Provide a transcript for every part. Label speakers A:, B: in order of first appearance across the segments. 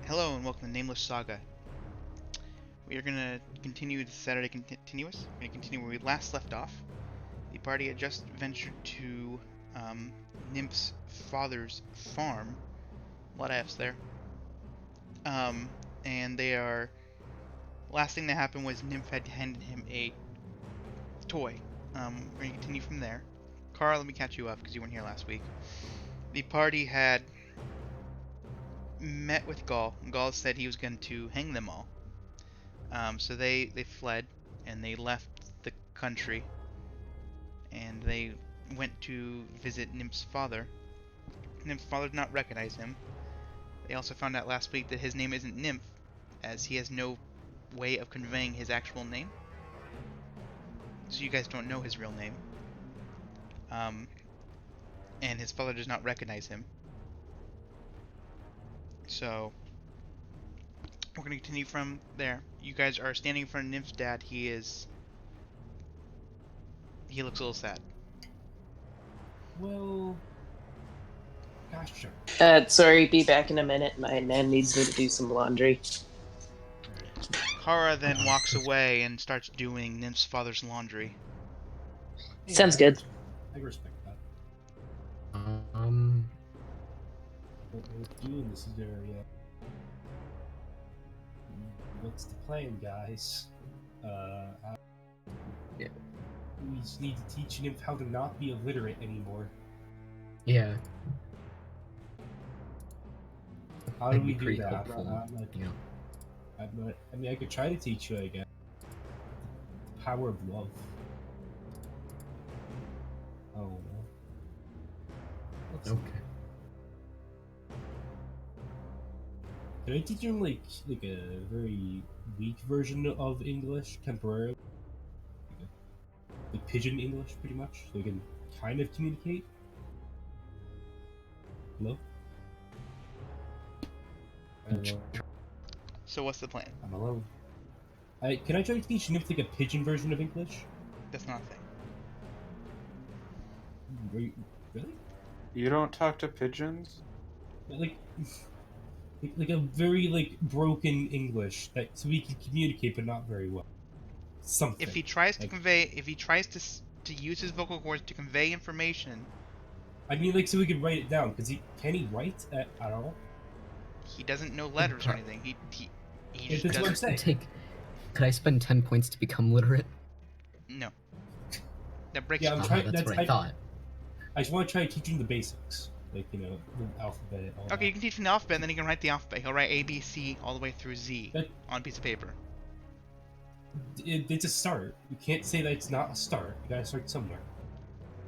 A: Hello and welcome to Nameless Saga. We are going to continue the Saturday continuous. We're going to continue where we last left off. The party had just ventured to Nymph's father's farm. A lot of F's there. And they are... Last thing that happened was Nymph had handed him a toy. We're going to continue from there. Carl, let me catch you up because you weren't here last week. The party had met with Gaul. Gaul said he was going to hang them all. So they fled and they left the country and they went to visit Nymph's father. Nymph's father did not recognize him. They also found out last week that his name isn't Nymph, as he has no way of conveying his actual name. So you guys don't know his real name. And his father does not recognize him. So we're going to continue from there. You guys are standing in front of Nymph's dad. He looks a little sad.
B: Well, gosh, sure.
C: Sorry, be back in a minute. My man needs me to do some laundry.
A: Kara then walks away and starts doing Nymph's father's laundry.
B: Yeah,
C: Sounds good.
B: I respect that. What we're doing in this area. What's the plan, guys?
D: Yeah.
B: We just need to teach him how to not be illiterate anymore.
D: Yeah.
B: How do
D: That'd
B: we
D: be
B: do
D: pretty
B: that?
D: helpful,
B: I mean, I could try to teach you, I guess. The power of love. Oh. Let's see.
D: Okay.
B: Can I teach him like a very weak version of English temporarily? Like pigeon English, pretty much, so we can kind of communicate. Hello?
A: So what's the plan?
B: I'm alone. Can I try to teach Nymph like a pigeon version of English?
A: That's not a thing.
B: Really?
E: You don't talk to pigeons?
B: Like a very like broken English that so we can communicate, but not very well. Something.
A: If he tries to to use his vocal cords to convey information,
B: I mean, like, so we can write it down. Can he write at all?
A: he doesn't know letters or anything. He just
B: That's what I'm
A: doesn't.
B: saying.
D: Could I spend 10 points to become literate?
A: No. That breaks.
B: Yeah, I'm
A: your
B: trying-
D: That's what
B: I-
D: I thought.
B: I just want to try teaching the basics, like the alphabet. All
A: Okay,
B: that.
A: you can teach him the alphabet, and then he can write the alphabet. He'll write A, B, C, all the way through Z on a piece of paper.
B: It's a start. You can't say that it's not a start. You gotta start somewhere.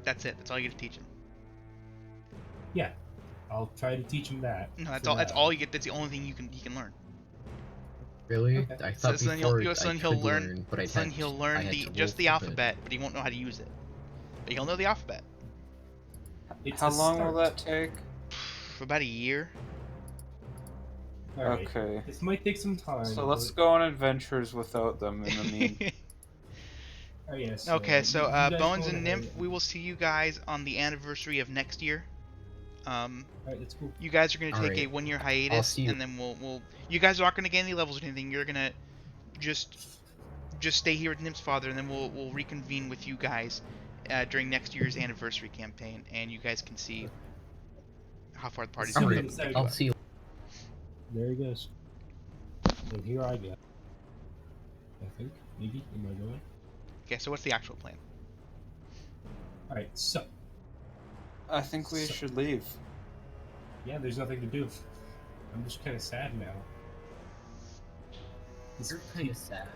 A: That's it. That's all you get to teach him.
B: Yeah, I'll try to teach him that.
A: No, that's
B: for
A: all. That's
B: now.
A: all you get. That's the only thing he can learn.
D: Really?
B: Okay.
D: I thought
A: So then
D: before
A: he'll
D: I
A: he'll
D: could
A: learn.
D: but I
A: Then
D: had,
A: he'll
D: I
A: learn
D: had
A: the
D: to
A: just
D: roll
A: the
D: for it.
A: alphabet, but he won't know how to use it. But he'll know the alphabet.
B: It's
E: How
B: a
E: long will
B: start.
E: that take?
A: For about a year.
B: All right.
E: Okay.
B: This might take some time.
E: So let's
B: but-
E: go on adventures without them in the mean.
B: Oh, yes.
A: Okay, so
B: you guys
A: Bones
B: go
A: and
B: ahead
A: Nymph, we will see you guys on the anniversary of next year.
B: Alright, that's cool.
A: You guys are gonna take a
D: Alright.
A: 1-year
D: I'll
A: hiatus,
D: see you.
A: and then we'll. You guys aren't gonna gain any levels or anything. You're gonna just stay here with Nymph's father, and then we'll reconvene with you guys during next year's anniversary campaign, and you guys can see how far the party's
B: Alright.
A: come.
D: Alright, I'll see you.
B: There he goes. And here I go. I think. Maybe. Am I going?
A: Okay, so what's the actual plan?
B: Alright, so.
E: I think we
B: So-
E: should leave.
B: Yeah, there's nothing to do. I'm just kind of sad now.
D: You're kind of sad.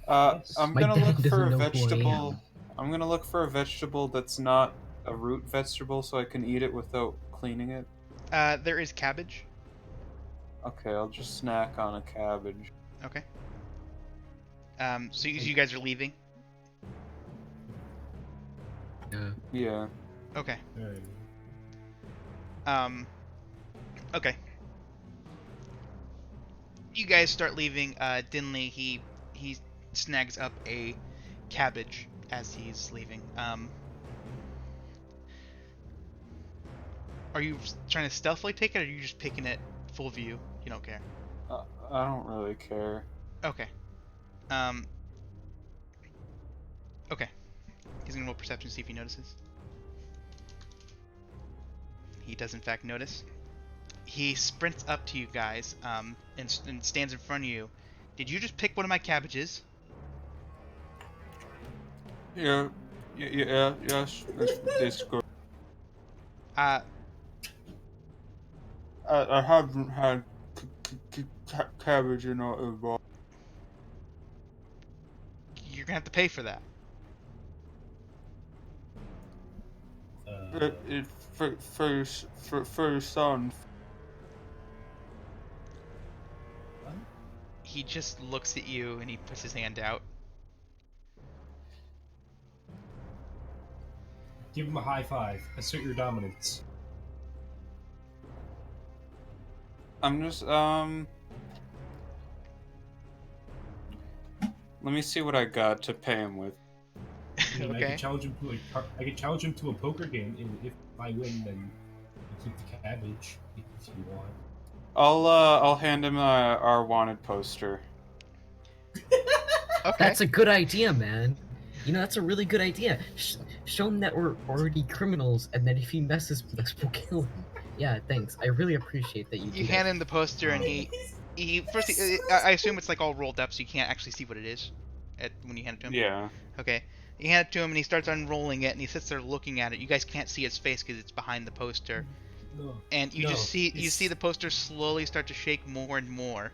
B: Yes.
E: I'm
D: My
E: gonna
D: dad
E: look for
D: doesn't
E: a
D: know who I
E: vegetable.
D: am.
E: I'm gonna look for a vegetable that's not a root vegetable, so I can eat it without cleaning it.
A: There is cabbage.
E: Okay, I'll just snack on a cabbage.
A: Okay. So you guys are leaving.
E: Yeah.
A: Okay.
B: Alright.
A: Okay. You guys start leaving. Dinley, he snags up a cabbage as he's leaving. Are you trying to stealthily take it, or are you just picking it full view? You don't care.
E: I don't really care.
A: Okay. Um. Okay. He's gonna roll perception to see if he notices. He does in fact notice. He sprints up to you guys, and stands in front of you. Did you just pick one of my cabbages?
E: Yeah, yes, it's good.
A: Uh,
E: I haven't had cabbage in a while.
A: you're gonna have to pay for that.
E: It for your son.
A: He just looks at you and he puts his hand out.
B: Give him a high five. Assert your dominance.
E: I'm just Let me see what I got to pay him with.
B: I mean, I
A: Okay.
B: could challenge him to a poker game, and if I win, then you keep the cabbage if you want.
E: I'll hand him our wanted poster.
A: Okay.
D: That's a good idea, man. You know, that's a really good idea. Show him that we're already criminals, and that if he messes with us, we'll kill him. Yeah, thanks. I really appreciate that you
A: You
D: do
A: hand
D: that.
A: him the poster and he first. I assume it's like all rolled up, so you can't actually see what it is, when you hand it to him.
E: Yeah.
A: Okay. You hand it to him and he starts unrolling it and he sits there looking at it. You guys can't see his face because it's behind the poster.
B: No.
A: And you
B: No,
A: just see
B: it's-
A: the poster slowly start to shake more and more.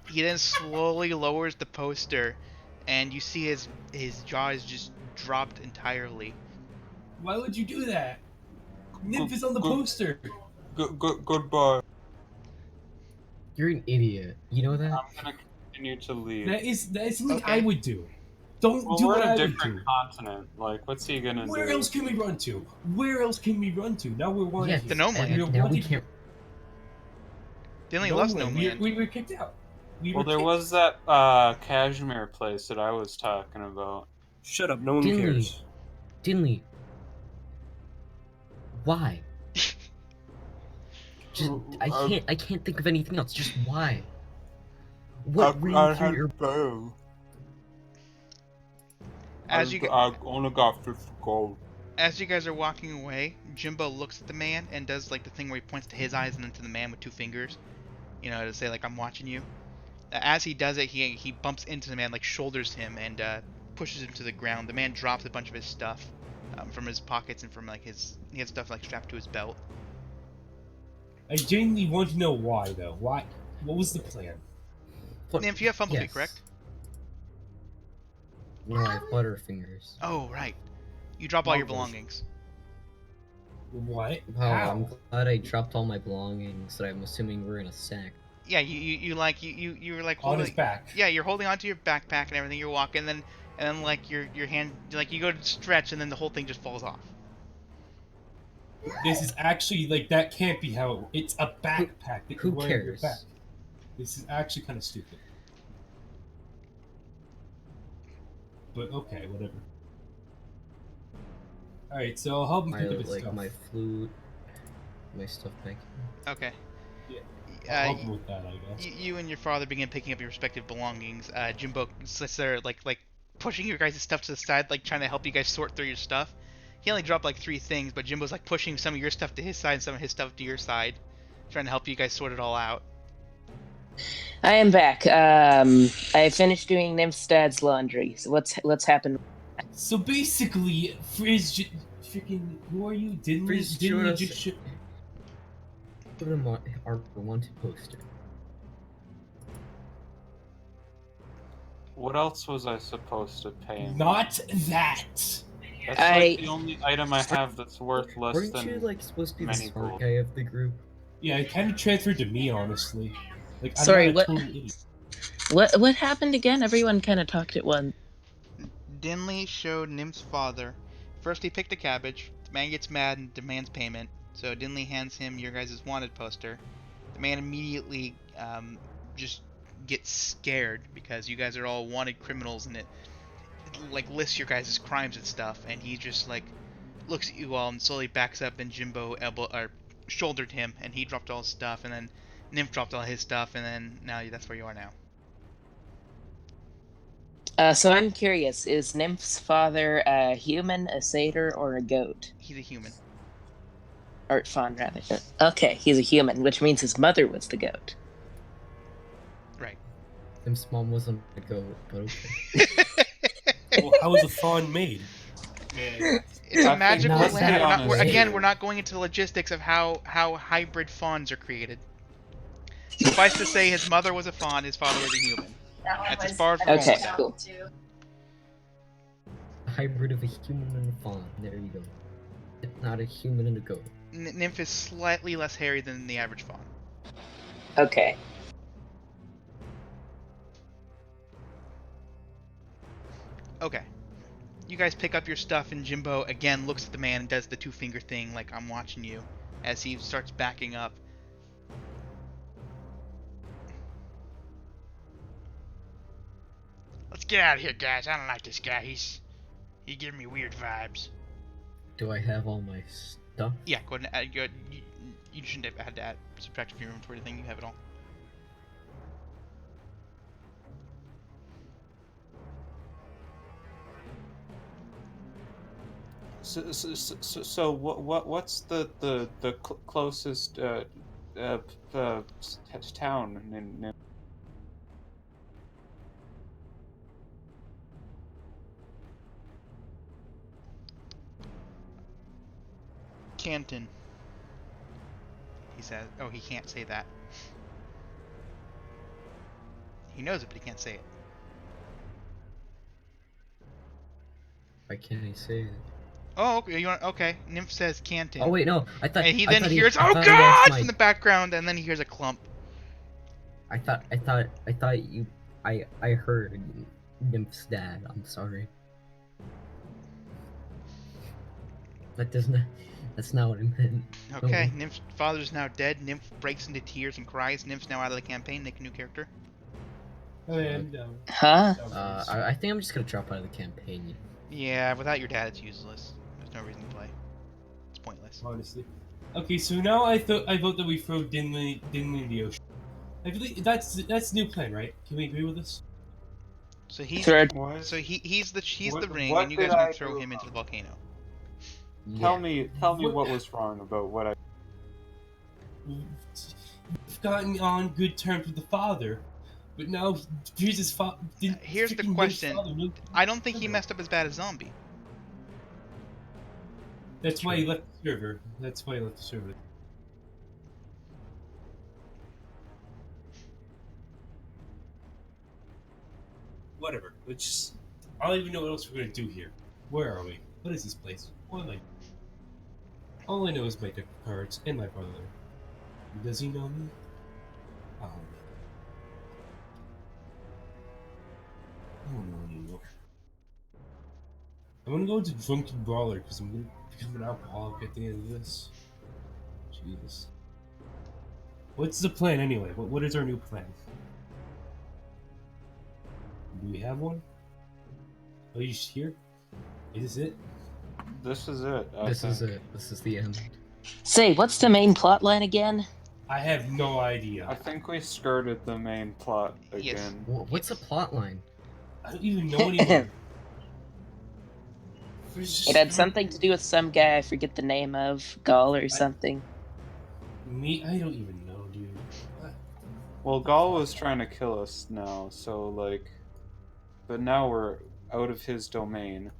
A: He then slowly lowers the poster, and you see his jaw is just dropped entirely.
B: Why would you do that? Nymph is on the
E: Good-
B: poster.
E: Goodbye.
D: You're an idiot. You know that?
E: I'm gonna continue to leave.
B: That is something
A: Okay.
B: I would do. Don't
E: Well,
B: do
E: we're
B: what
E: in
B: I
E: a
B: would
E: different
B: do.
E: continent. Like, what's he gonna
B: Where
E: do?
B: else can we run to? Where else can we run to? Now we're wanted
D: Yeah,
B: here.
A: The gnome land.
B: We're
D: now we
B: wanted-
D: can't.
A: Dinley
B: Gnome
A: loves
B: land.
A: Gnome Land.
B: We were kicked out.
E: Well, there
B: kicked.
E: was that cashmere place that I was talking about.
B: Shut up. No one
D: Dinley.
B: cares.
D: Dinley. Why? Just, I can't think of anything else. Just why? What ran through your...
E: bow.
A: As you
E: I only got 50 gold.
A: as you guys are walking away, Jimbo looks at the man and does like the thing where he points to his eyes and then to the man with two fingers, to say like I'm watching you. As he does it, he bumps into the man, like shoulders him and pushes him to the ground. The man drops a bunch of his stuff from his pockets and from like he had stuff like strapped to his belt.
B: I genuinely want to know why, though. Why? What was the plan?
A: Nymph, you have Fumblebee,
D: Yes.
A: correct?
D: No, I have Butterfingers.
A: Oh right. You drop all your
B: Muggles.
A: belongings.
B: What?
D: Wow,
B: How?
D: I'm glad I dropped all my belongings that I'm assuming were in a sack.
A: Yeah, you were like
B: On
A: holding.
B: his back.
A: Yeah, you're holding onto your backpack and everything. You're walking, and then like your hand, like you go to stretch, and then the whole thing just falls off.
B: This is actually like that can't be how it's a backpack that
D: Who
B: you wear on your
D: cares?
B: back. This is actually kind of stupid. But okay, whatever. All right, so I'll help him
D: My
B: pick up his
D: like
B: stuff.
D: my flute, my stuff back here.
A: Okay.
B: Yeah.
A: Uh,
B: I'll help him with that, I guess.
A: you and your father begin picking up your respective belongings. Jimbo sits there like pushing your guys' stuff to the side, like trying to help you guys sort through your stuff. He only dropped like 3 things, but Jimbo's like pushing some of your stuff to his side and some of his stuff to your side, trying to help you guys sort it all out.
C: I am back. I finished doing Nymphstad's laundry. So what's happened?
B: So basically, Frizz, freaking, who are you? Didn't
D: Frizz
B: you
D: showed us-
B: just
D: Give them our wanted poster.
E: What else was I supposed to pay him?
B: not that?
E: That's
C: I-
E: like the only item I have that's worth less
D: Weren't
E: than.
D: you like supposed to be the
E: many
D: smart
E: gold.
D: guy of the group?
B: Yeah, it kind of transferred to me, honestly. Like, I'm
C: Sorry,
B: not a
C: what-
B: total idiot.
C: What happened again? Everyone kind of talked at once.
A: Dinley showed Nim's father. First, he picked a cabbage. The man gets mad and demands payment. So Dinley hands him your guys' wanted poster. The man immediately just gets scared because you guys are all wanted criminals, and it like lists your guys' crimes and stuff. And he just like looks at you all and slowly backs up. And Jimbo shouldered him, and he dropped all his stuff. And then Nymph dropped all his stuff, and then now that's where you are now.
C: So I'm curious: is Nymph's father a human, a satyr, or a goat?
A: He's a human.
C: Or fawn, rather. Okay, he's a human, which means his mother was the goat.
A: Right.
D: Nim's mom wasn't a goat, but okay.
B: Well, how is a fawn made?
A: It's a
E: I think
A: magical
D: let's
A: land.
D: be
E: honest
A: Again,
E: here.
A: we're not going into the logistics of how hybrid fawns are created. Suffice to say, his mother was a fawn, his father was a human. That's as far as we're going
C: Okay,
A: with that.
C: cool.
D: A hybrid of a human and a fawn. There you go. Not a human and a goat.
A: Nymph is slightly less hairy than the average fawn.
C: Okay.
A: Okay. You guys pick up your stuff, and Jimbo again looks at the man and does the two-finger thing, like I'm watching you, as he starts backing up. Let's get out of here, guys. I don't like this guy. He's giving me weird vibes.
D: Do I have all my stuff?
A: Yeah, go ahead and add. Go ahead. You shouldn't have had to add subtract from your inventory thing. You have it all.
E: So what's the closest town in
A: Canton. He says. Oh, he can't say that. He knows it, but he can't say it.
D: Why can't I say it?
A: Oh, okay. You want? Okay. Nymph says Canton.
D: Oh wait, no. I thought.
A: And he
D: I
A: then
D: thought
A: hears,
D: I
A: "Oh
D: thought he asked
A: God!" from the background, and then he hears a clump.
D: I thought you. I heard Nymph's dad. I'm sorry. That does not. That's not what I meant.
A: Okay.
D: Oh.
A: Nymph's father's now dead. Nymph breaks into tears and cries. Nymph's now out of the campaign. Make a new character.
B: And,
C: Huh?
D: I think I'm just gonna drop out of the campaign.
A: Yeah, without your dad, it's useless. There's no reason to play. It's pointless.
B: honestly. Okay, so now I vote that we throw Dinley in the ocean. I believe that's new plan, right? Can we agree with this?
A: So he's
C: Third.
E: what?
A: so he's the
E: What-
A: ring,
E: what
A: and you
E: did
A: guys can
E: I
A: throw
E: do
A: him into
E: wrong?
A: the volcano.
E: Tell me
B: What-
E: what was wrong about what I.
B: We've gotten on good terms with the father, but now here's his father.
A: Here's the question. I don't think he messed up as bad as Zombie.
B: That's why he left the server. That's why he left the server. Whatever. Let's just. I don't even know what else we're gonna do here. Where are we? What is this place? What am I? All I know is my deck of cards and my brother. Does he know me? Oh, I don't know anymore. I'm gonna go to Drunken Brawler because I'm gonna become an alcoholic at the end of this. Jesus. What's the plan anyway? What is our new plan? Do we have one? Are you here? Is this it?
E: This is it.
D: This is it. This is the end.
C: Say, what's the main plot line again?
B: I have no
E: I
B: idea.
E: think we skirted the main plot
A: Yes.
E: again.
D: What's the plot line?
B: I don't even know anymore.
C: It had something to do with some guy I forget the name of, Gaul or something.
B: Me? I don't even know, dude. What?
E: Well, Gaul was trying to kill us now, so like, but now we're out of his domain.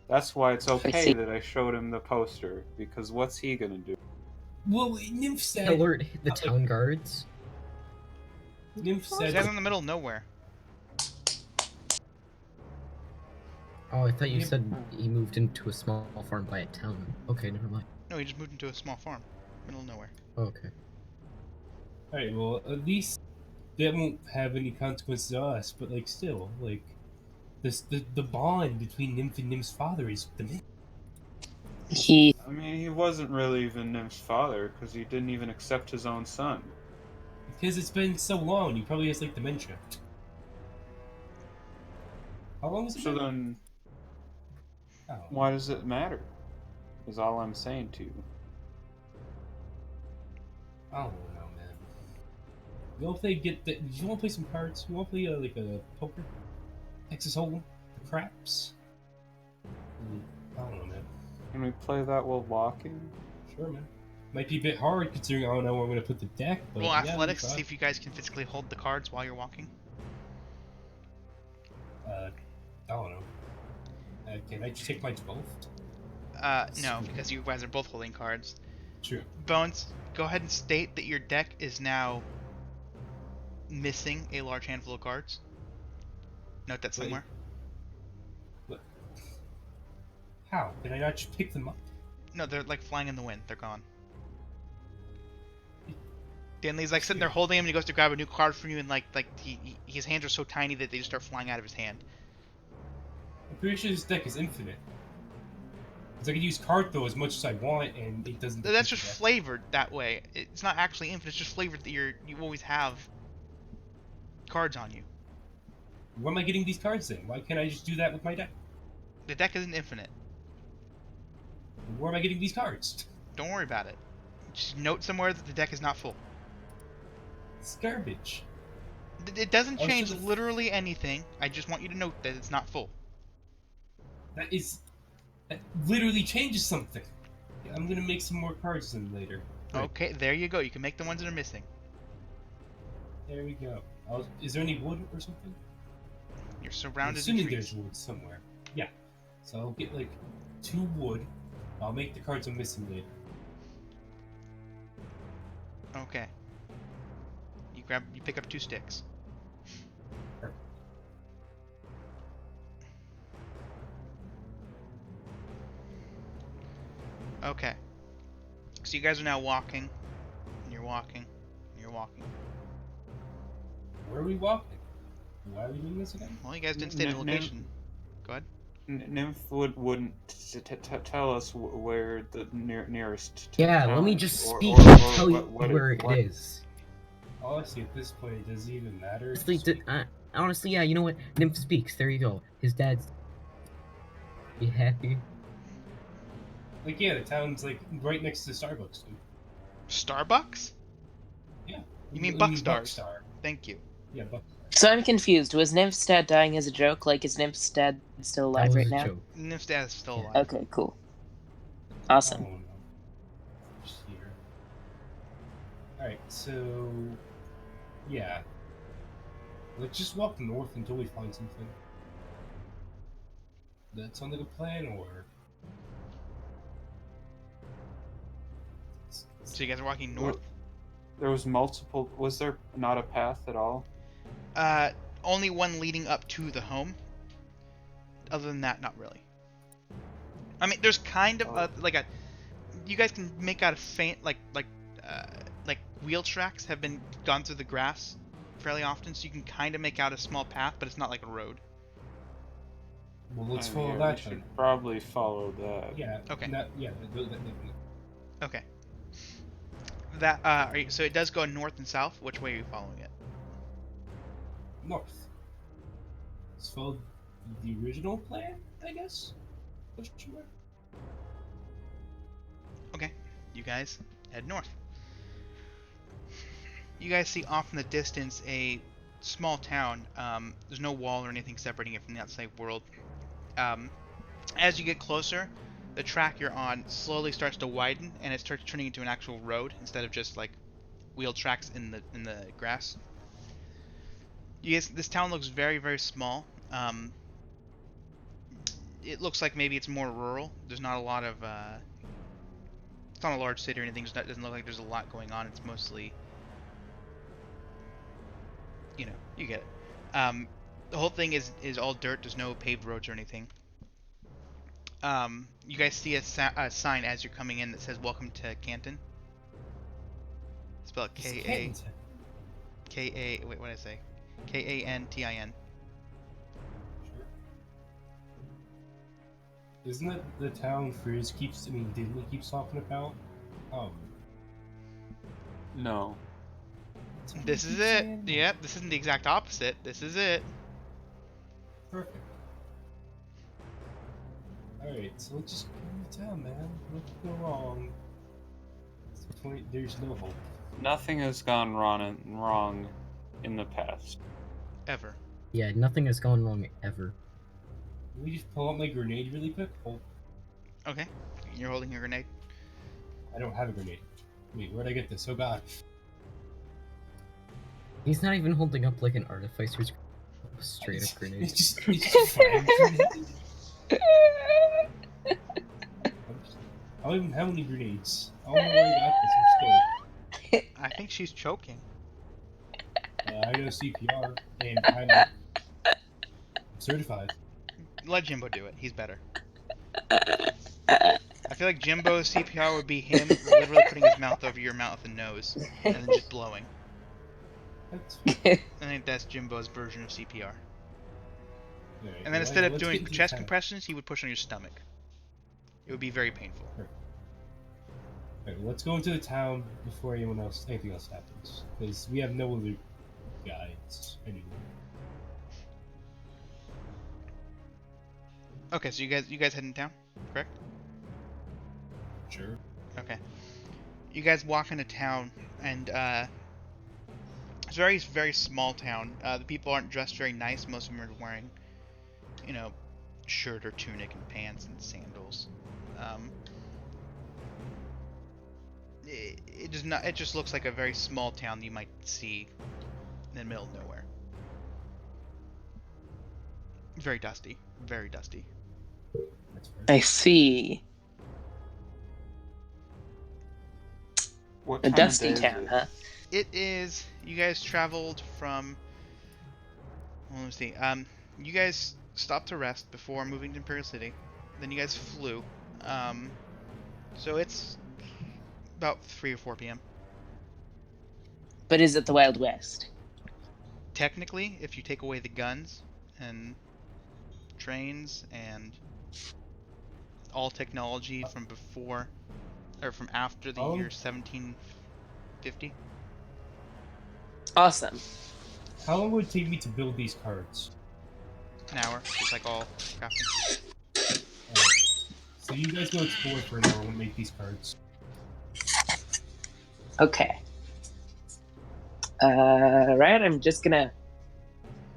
E: That's why it's
C: see.
E: okay that I showed him the poster, because what's he gonna do?
B: Well, Nymph said.
D: Alert the town guards.
B: Nymph
A: He's
B: said.
A: out in the middle of nowhere.
D: Oh, I thought you
B: Yep.
D: said he moved into a small farm by a town. Okay, never mind.
A: No, he just moved into a small farm, middle of nowhere.
D: Oh, okay.
B: Alright, well, at least that won't have any consequences to us, but, like, still, like, the bond between Nymph and Nymph's father is the man.
C: He.
E: I mean, he wasn't really even Nymph's father, because he didn't even accept his own son.
B: Because it's been so long, he probably has, like, dementia. How long has it
E: So
B: been?
E: then,
B: Oh.
E: why does it matter? Is all I'm saying to you.
B: I don't know, man. You want to play you want to play some cards? You want to play like a poker, Texas Hold'em, the craps? I don't know, man.
E: Can we play that while walking?
B: Sure, man. Might be a bit hard considering I don't know where I'm gonna put the deck, but
A: Roll
B: yeah, we can
A: athletics to
B: try.
A: see if you guys can physically hold the cards while you're walking.
B: I don't know. Can I just take mine both?
A: No, because you guys are both holding cards.
B: True.
A: Bones, go ahead and state that your deck is now missing a large handful of cards. Note that somewhere.
B: What? How? Can I not just pick them up?
A: No, they're like flying in the wind. They're gone. Danley's like sitting there holding him, and he goes to grab a new card from you, and his hands are so tiny that they just start flying out of his hand.
B: I'm pretty sure this deck is infinite. Because I can use card throw as much as I want, and it doesn't.
A: That's just flavored that way. It's not actually infinite. It's just flavored that you always have cards on you.
B: Where am I getting these cards then? Why can't I just do that with my deck?
A: The deck isn't infinite.
B: Where am I getting these cards?
A: Don't worry about it. Just note somewhere that the deck is not full.
B: It's garbage.
A: It doesn't
B: Oh, so
A: change
B: the-
A: literally anything. I just want you to note that it's not full.
B: That literally changes something. Yeah, I'm gonna make some more cards then later. Right.
A: Okay, there you go. You can make the ones that are missing.
B: There we go. Is there any wood or something?
A: You're
B: I'm
A: surrounded in
B: assuming
A: trees.
B: there's wood somewhere. Yeah. So I'll get like 2 wood. I'll make the cards I'm missing later.
A: Okay. You pick up 2 sticks.
B: Perfect.
A: Okay. So you guys are now walking. And you're walking. And you're walking.
B: Where are we walking? Why are we doing this again?
A: Well, you guys didn't state a location. Go ahead.
E: Nymph wouldn't tell us where the nearest.
D: Yeah,
E: town
D: let me
E: is,
D: just
E: or-
D: speak
E: or
D: and tell you
E: what
D: where it
E: what-
D: is.
B: Honestly, at this point, it doesn't even matter.
D: Honestly,
B: Just speak.
D: honestly, yeah, you know what? Nymph speaks. There you go. His dad's. Be happy.
B: Like, yeah, the town's like right next to Starbucks, dude.
A: Starbucks?
B: Yeah.
A: You mean
B: I
A: Buckstars?
B: Buckstar.
A: Thank you.
B: Yeah, Buckstar.
C: So I'm confused. Was Nymph's dad dying as a joke? Like, is Nymph's dad still
D: That
C: alive
D: was
C: right
D: a
C: now?
D: joke.
A: Nymph's dad is still
D: Yeah.
A: alive.
C: Okay, cool.
B: I
C: Awesome.
B: don't know. Just here. Alright, so. Yeah. Let's just walk north until we find something. That sound like a plan, or.
A: So you guys are walking north?
E: There was multiple. Was there not a path at all?
A: Only one leading up to the home. Other than that, not really. I mean, there's kind of like a. You guys can make out a faint like wheel tracks have been gone through the grass fairly often, so you can kind of make out a small path, but it's not like a road.
B: Well, let's
E: Oh,
B: follow
E: yeah,
B: that
E: we should
B: then.
E: probably follow that.
B: Yeah.
A: Okay.
B: That.
A: Okay. That so it does go north and south. Which way are you following it?
B: North. Let's follow the original plan, I guess? Question mark?
A: Okay. You guys head north. You guys see off in the distance a small town. There's no wall or anything separating it from the outside world. As you get closer, the track you're on slowly starts to widen, and it starts turning into an actual road instead of just like wheel tracks in the grass. You guys, this town looks very, very small. It looks like maybe it's more rural. There's not a lot of it's not a large city or anything. It doesn't look like there's a lot going on. It's mostly, you know, you get it. The whole thing is all dirt. There's no paved roads or anything. You guys see a sign as you're coming in that says "Welcome to Canton." Spell it Wait, what did I say? Kantin.
B: Sure. Isn't that the town Disney keeps talking about?
E: No.
B: That's what
A: This
B: he
A: is
B: keeps
A: it.
B: saying.
A: Yep, this isn't the exact opposite. This is it.
B: Perfect. Alright, so let's just go to town, man. What could go wrong? At this point, there's no hope.
E: Nothing has gone wrong in the past.
A: Ever.
D: Yeah, nothing has gone wrong ever.
B: Can we just pull out my grenade really quick? Oh,
A: Okay. You're holding your grenade.
B: I don't have a grenade. Wait, where'd I get this? Oh god.
D: He's not even holding up like an artificer's straight up grenade.
B: It's just fire grenade. I don't even have any grenades. I don't know where I got this. I'm scared.
A: I think she's choking.
B: I know CPR, and I'm certified.
A: Let Jimbo do it. He's better. I feel like Jimbo's CPR would be him literally putting his mouth over your mouth and nose, and then just blowing.
B: That's
A: I think that's Jimbo's version of CPR.
B: Alright,
A: And then
B: well,
A: instead of
B: let's
A: doing
B: get to the
A: chest
B: town.
A: compressions, he would push on your stomach. It would be very painful.
B: Alright, well, let's go into the town before anything else happens, because we have no other guides anymore.
A: Okay, so you guys heading down, correct?
B: Sure.
A: Okay. You guys walk into town, and it's a very, very small town. The people aren't dressed very nice. Most of them are wearing, you know, shirt or tunic and pants and sandals. It does not. It just looks like a very small town that you might see in the middle of nowhere. Very dusty. Very dusty.
B: That's fair.
C: I see.
E: What
C: A
E: time of
C: dusty
E: day is
C: town,
E: it?
C: huh?
A: It is. You guys traveled from. Well, let me see. You guys stopped to rest before moving to Imperial City. Then you guys flew. So it's about 3 or 4 p.m.
C: But is it the Wild West?
A: Technically, if you take away the guns and trains and all technology from before or from after the year 1750.
C: Awesome.
B: How long would it take me to build these cards?
A: An hour, just like all crafting.
B: Alright. So you guys go explore for an hour and make these cards.
C: Okay. Right, I'm just gonna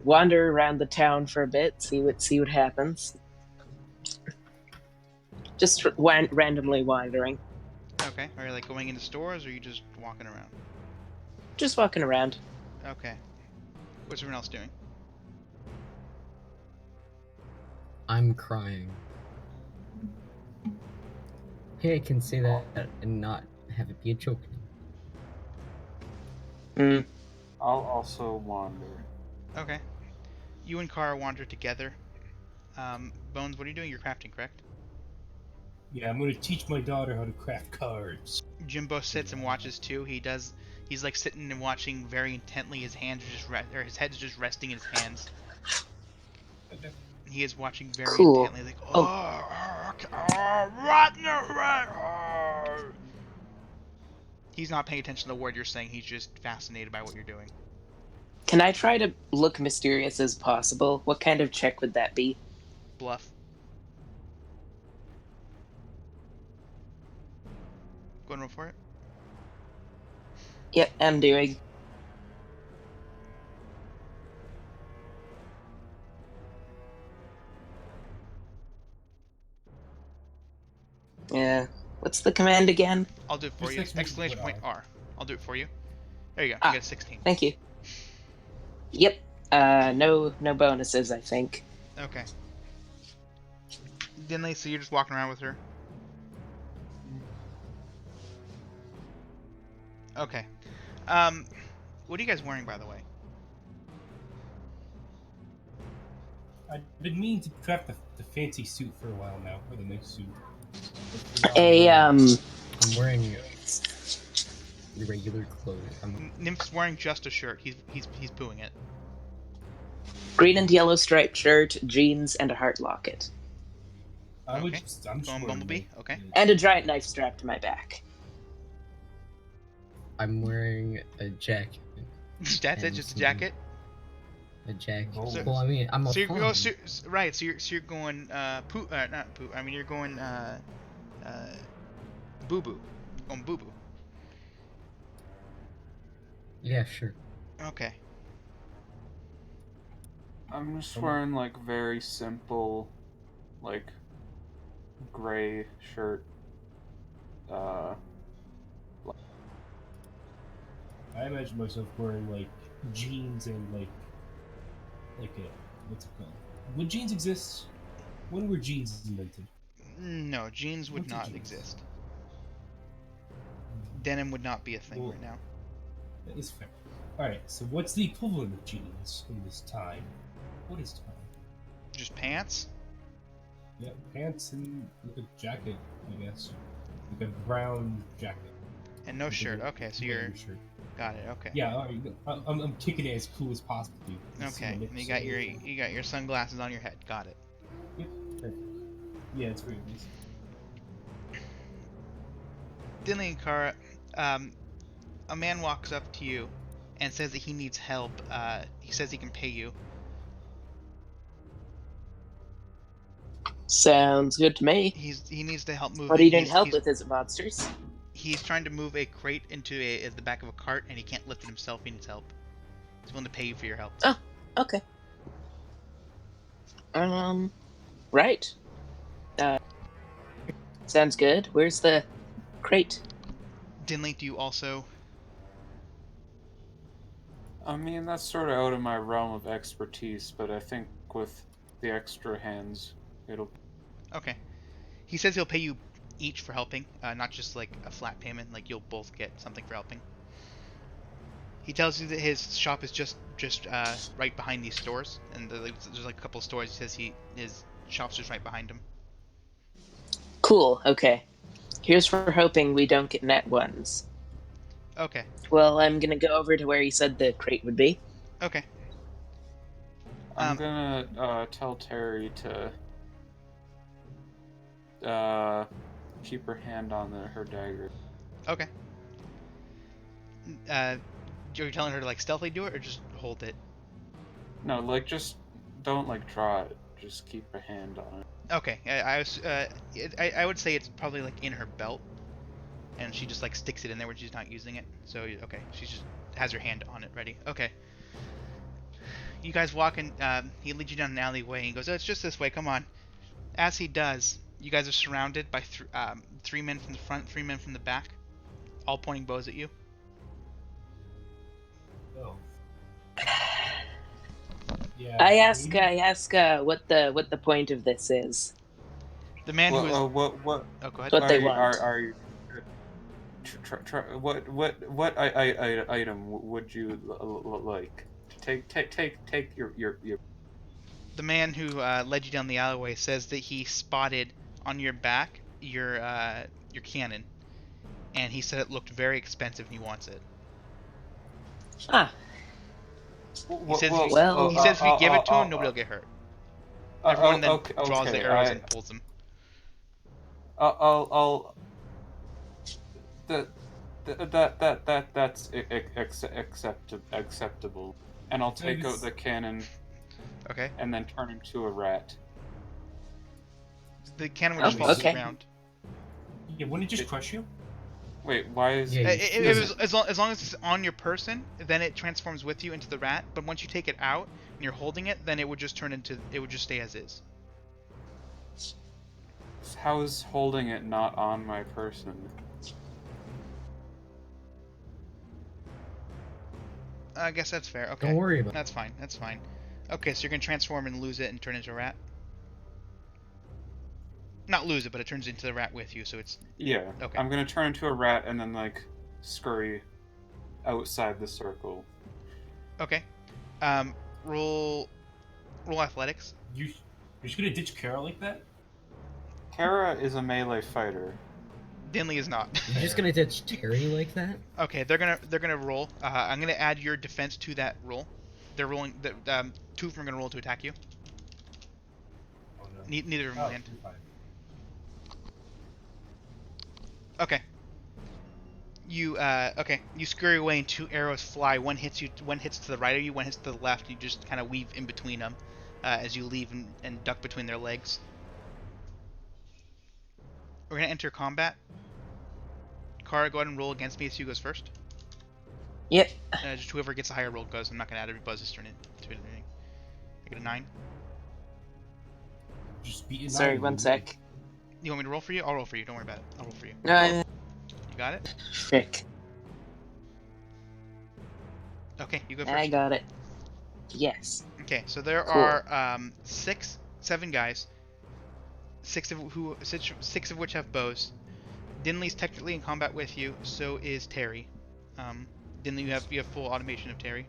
C: wander around the town for a bit, see what happens. Just randomly wandering.
A: Okay, are you like going into stores or are you just walking around?
C: Just walking around.
A: Okay. What's everyone else doing?
D: I'm crying. Hey, I can say that and not have it be a joke.
C: Hmm.
E: I'll also wander.
A: Okay. You and Kara wander together. Bones, what are you doing? You're crafting, correct?
B: Yeah, I'm gonna teach my daughter how to craft cards.
A: Jimbo sits and watches too. He's like sitting and watching very intently. His hands are just his head is just resting in his hands. He is watching very
C: Cool.
A: intently, like,
C: Oh.
A: He's not paying attention to the word you're saying. He's just fascinated by what you're doing.
C: Can I try to look mysterious as possible? What kind of check would that be?
A: Bluff. Go and roll for it.
C: Yep, I'm doing. Yeah. What's the command again?
A: I'll do it for
B: Just
A: you.
B: exclamation point
A: R. I'll do it for you. There you go.
C: Ah.
A: You got a 16.
C: Thank you. Yep. No bonuses, I think.
A: Okay. Dinley, so you're just walking around with her? Okay. What are you guys wearing, by the way?
B: I've been meaning to craft the fancy suit for a while now, or the nice suit.
D: I'm wearing regular clothes.
A: Nymph's wearing just a shirt. He's pooing it.
C: Green and yellow striped shirt, jeans, and a heart locket.
B: I'm
A: Okay.
B: just
A: Going
B: wearing
A: Bumblebee?
B: the-
A: Okay.
C: And a giant knife strapped to my back.
D: I'm wearing a jacket.
A: That's it,
D: And
A: just a
D: some-
A: jacket.
D: A jacket.
B: Oh.
D: Well, I mean, I'm a
A: So you're
D: fawn.
A: right. So you're going poo not poo. I mean you're going boo boo, on boo boo.
D: Yeah, sure.
A: Okay.
E: I'm just wearing like very simple, like gray shirt. Uh,
B: I imagine myself wearing like jeans and like a what's it called? Would jeans exist? When were jeans invented?
A: No, jeans would
B: What's a
A: not
B: jeans?
A: exist. Denim would not be a thing
B: Well,
A: right now.
B: that is fair. All right. So what's the equivalent of jeans in this time? What is time?
A: Just pants?
B: Yeah, pants and like a jacket, I guess. Like a brown jacket.
A: And no
B: With
A: shirt.
B: a
A: Okay, so
B: red
A: you're...
B: undershirt.
A: Got it, okay.
B: Yeah, all right, I'm kicking it as cool as possible, dude. You see my
A: Okay, and
B: nips
A: you got
B: and
A: your
B: everything.
A: you got your sunglasses on your head. Got it.
B: Yep, perfect. Yeah, it's very nice.
A: Dinley and Kara, a man walks up to you and says that he needs help. He says he can pay you.
C: Sounds good to me.
A: He needs to help move.
C: What are you doing to help with? Is it monsters?
A: He's trying to move a crate into the back of a cart, and he can't lift it himself. He needs help. He's willing to pay you for your help.
C: Oh, okay. Right. Sounds good. Where's the crate?
A: Dinley, do you also?
E: I mean, that's sort of out of my realm of expertise, but I think with the extra hands, it'll.
A: Okay. He says he'll pay you each for helping, not just like a flat payment. Like you'll both get something for helping. He tells you that his shop is just right behind these stores, and there's like a couple of stores. He says his shop's just right behind him.
C: Cool. Okay. Here's for hoping we don't get net ones.
A: Okay.
C: Well, I'm gonna go over to where he said the crate would be.
A: Okay.
E: I'm gonna tell Terry to keep her hand on her dagger.
A: Okay. You're telling her to like stealthily do it, or just hold it?
E: No, like just don't like draw it. Just keep her hand on it.
A: Okay. I would say it's probably like in her belt, and she just like sticks it in there when she's not using it. So okay, she just has her hand on it, ready. Okay. You guys walk in. He leads you down an alleyway, and he goes, "Oh, it's just this way. Come on." As he does, you guys are surrounded by three men from the front, three men from the back, all pointing bows at you.
B: Oh. Yeah.
C: I ask what the point of this is.
A: The man who is...
E: What
A: Oh, go ahead.
C: What they want.
E: are you? What item would you like? Take your.
A: The man who led you down the alleyway says that he spotted on your back your cannon, and he said it looked very expensive and he wants it.
C: Ah,
A: He says
C: well-
A: he says if you give it to him, nobody will get hurt. Everyone then draws the arrows and pulls them.
E: I'll that's acceptable. And I'll take out the cannon
A: Okay.
E: and then turn into a rat.
A: The cannon would just fall to the
C: okay.
A: ground.
B: Yeah, wouldn't it just crush you?
E: Wait, why is
D: Yeah,
A: It was as long as it's on your person, then it transforms with you into the rat. But once you take it out and you're holding it, then it would just stay as is.
E: how is holding it not on my person?
A: I guess that's fair. Okay.
D: Don't worry about it.
A: That's fine. That's fine. Okay, so you're gonna transform and lose it and turn into a rat. Not lose it, but it turns into the rat with you, so it's...
E: Yeah.
A: Okay.
E: I'm gonna turn into a rat and then like scurry outside the circle.
A: Okay. Roll athletics.
B: You're just gonna ditch Carol like that?
E: Kara is a melee fighter.
A: Dinley is not.
D: You're just gonna ditch Terry like that?
A: Okay, they're gonna roll. I'm gonna add your defense to that roll. They're rolling. Two of them are gonna roll to attack you.
B: Oh no.
A: Neither of them
B: Oh,
A: land.
B: you're fine.
A: Okay. You scurry away and two arrows fly. One hits to the right of you, one hits to the left. You just kind of weave in between them as you leave and duck between their legs. We're gonna enter combat. Kara, go ahead and roll against me as you goes first.
C: Yep.
A: Just whoever gets a higher roll goes. I'm not gonna add every buzz this turn into anything. I get a 9.
B: Just beat a
C: Sorry,
B: 9
C: one
B: and
C: sec.
A: You want me to roll for you? I'll roll for you. Don't worry about it. I'll roll for you.
C: No,
A: You got it?
C: frick.
A: Okay, you go
C: I
A: first.
C: got it. Yes.
A: Okay, so there
C: Cool.
A: are 7 guys. 6 of which have bows. Dinley's technically in combat with you. So is Terry. Dinley, you have full automation of Terry.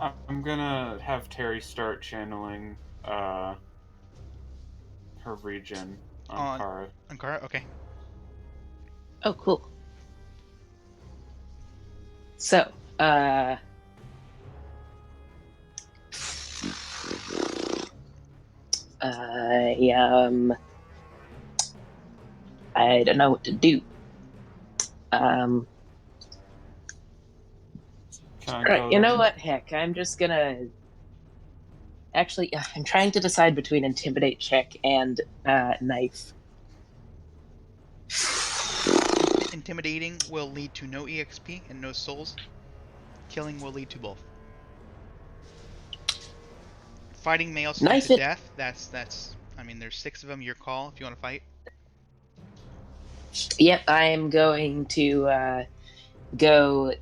E: I'm gonna have Terry start channeling her regen on Kara.
A: Ankara, okay.
C: Oh, cool. So, I I don't know what to do.
E: Can I
C: Alright,
E: go
C: you know
E: then?
C: what? Heck, I'm just gonna. Actually, I'm trying to decide between intimidate check and knife.
A: Intimidating will lead to no EXP and no souls. Killing will lead to both. Fighting may also lead
C: Knife
A: to
C: it.
A: death. That's. I mean, there's 6 of them. Your call if you want to fight.
C: Yep, I am going to go.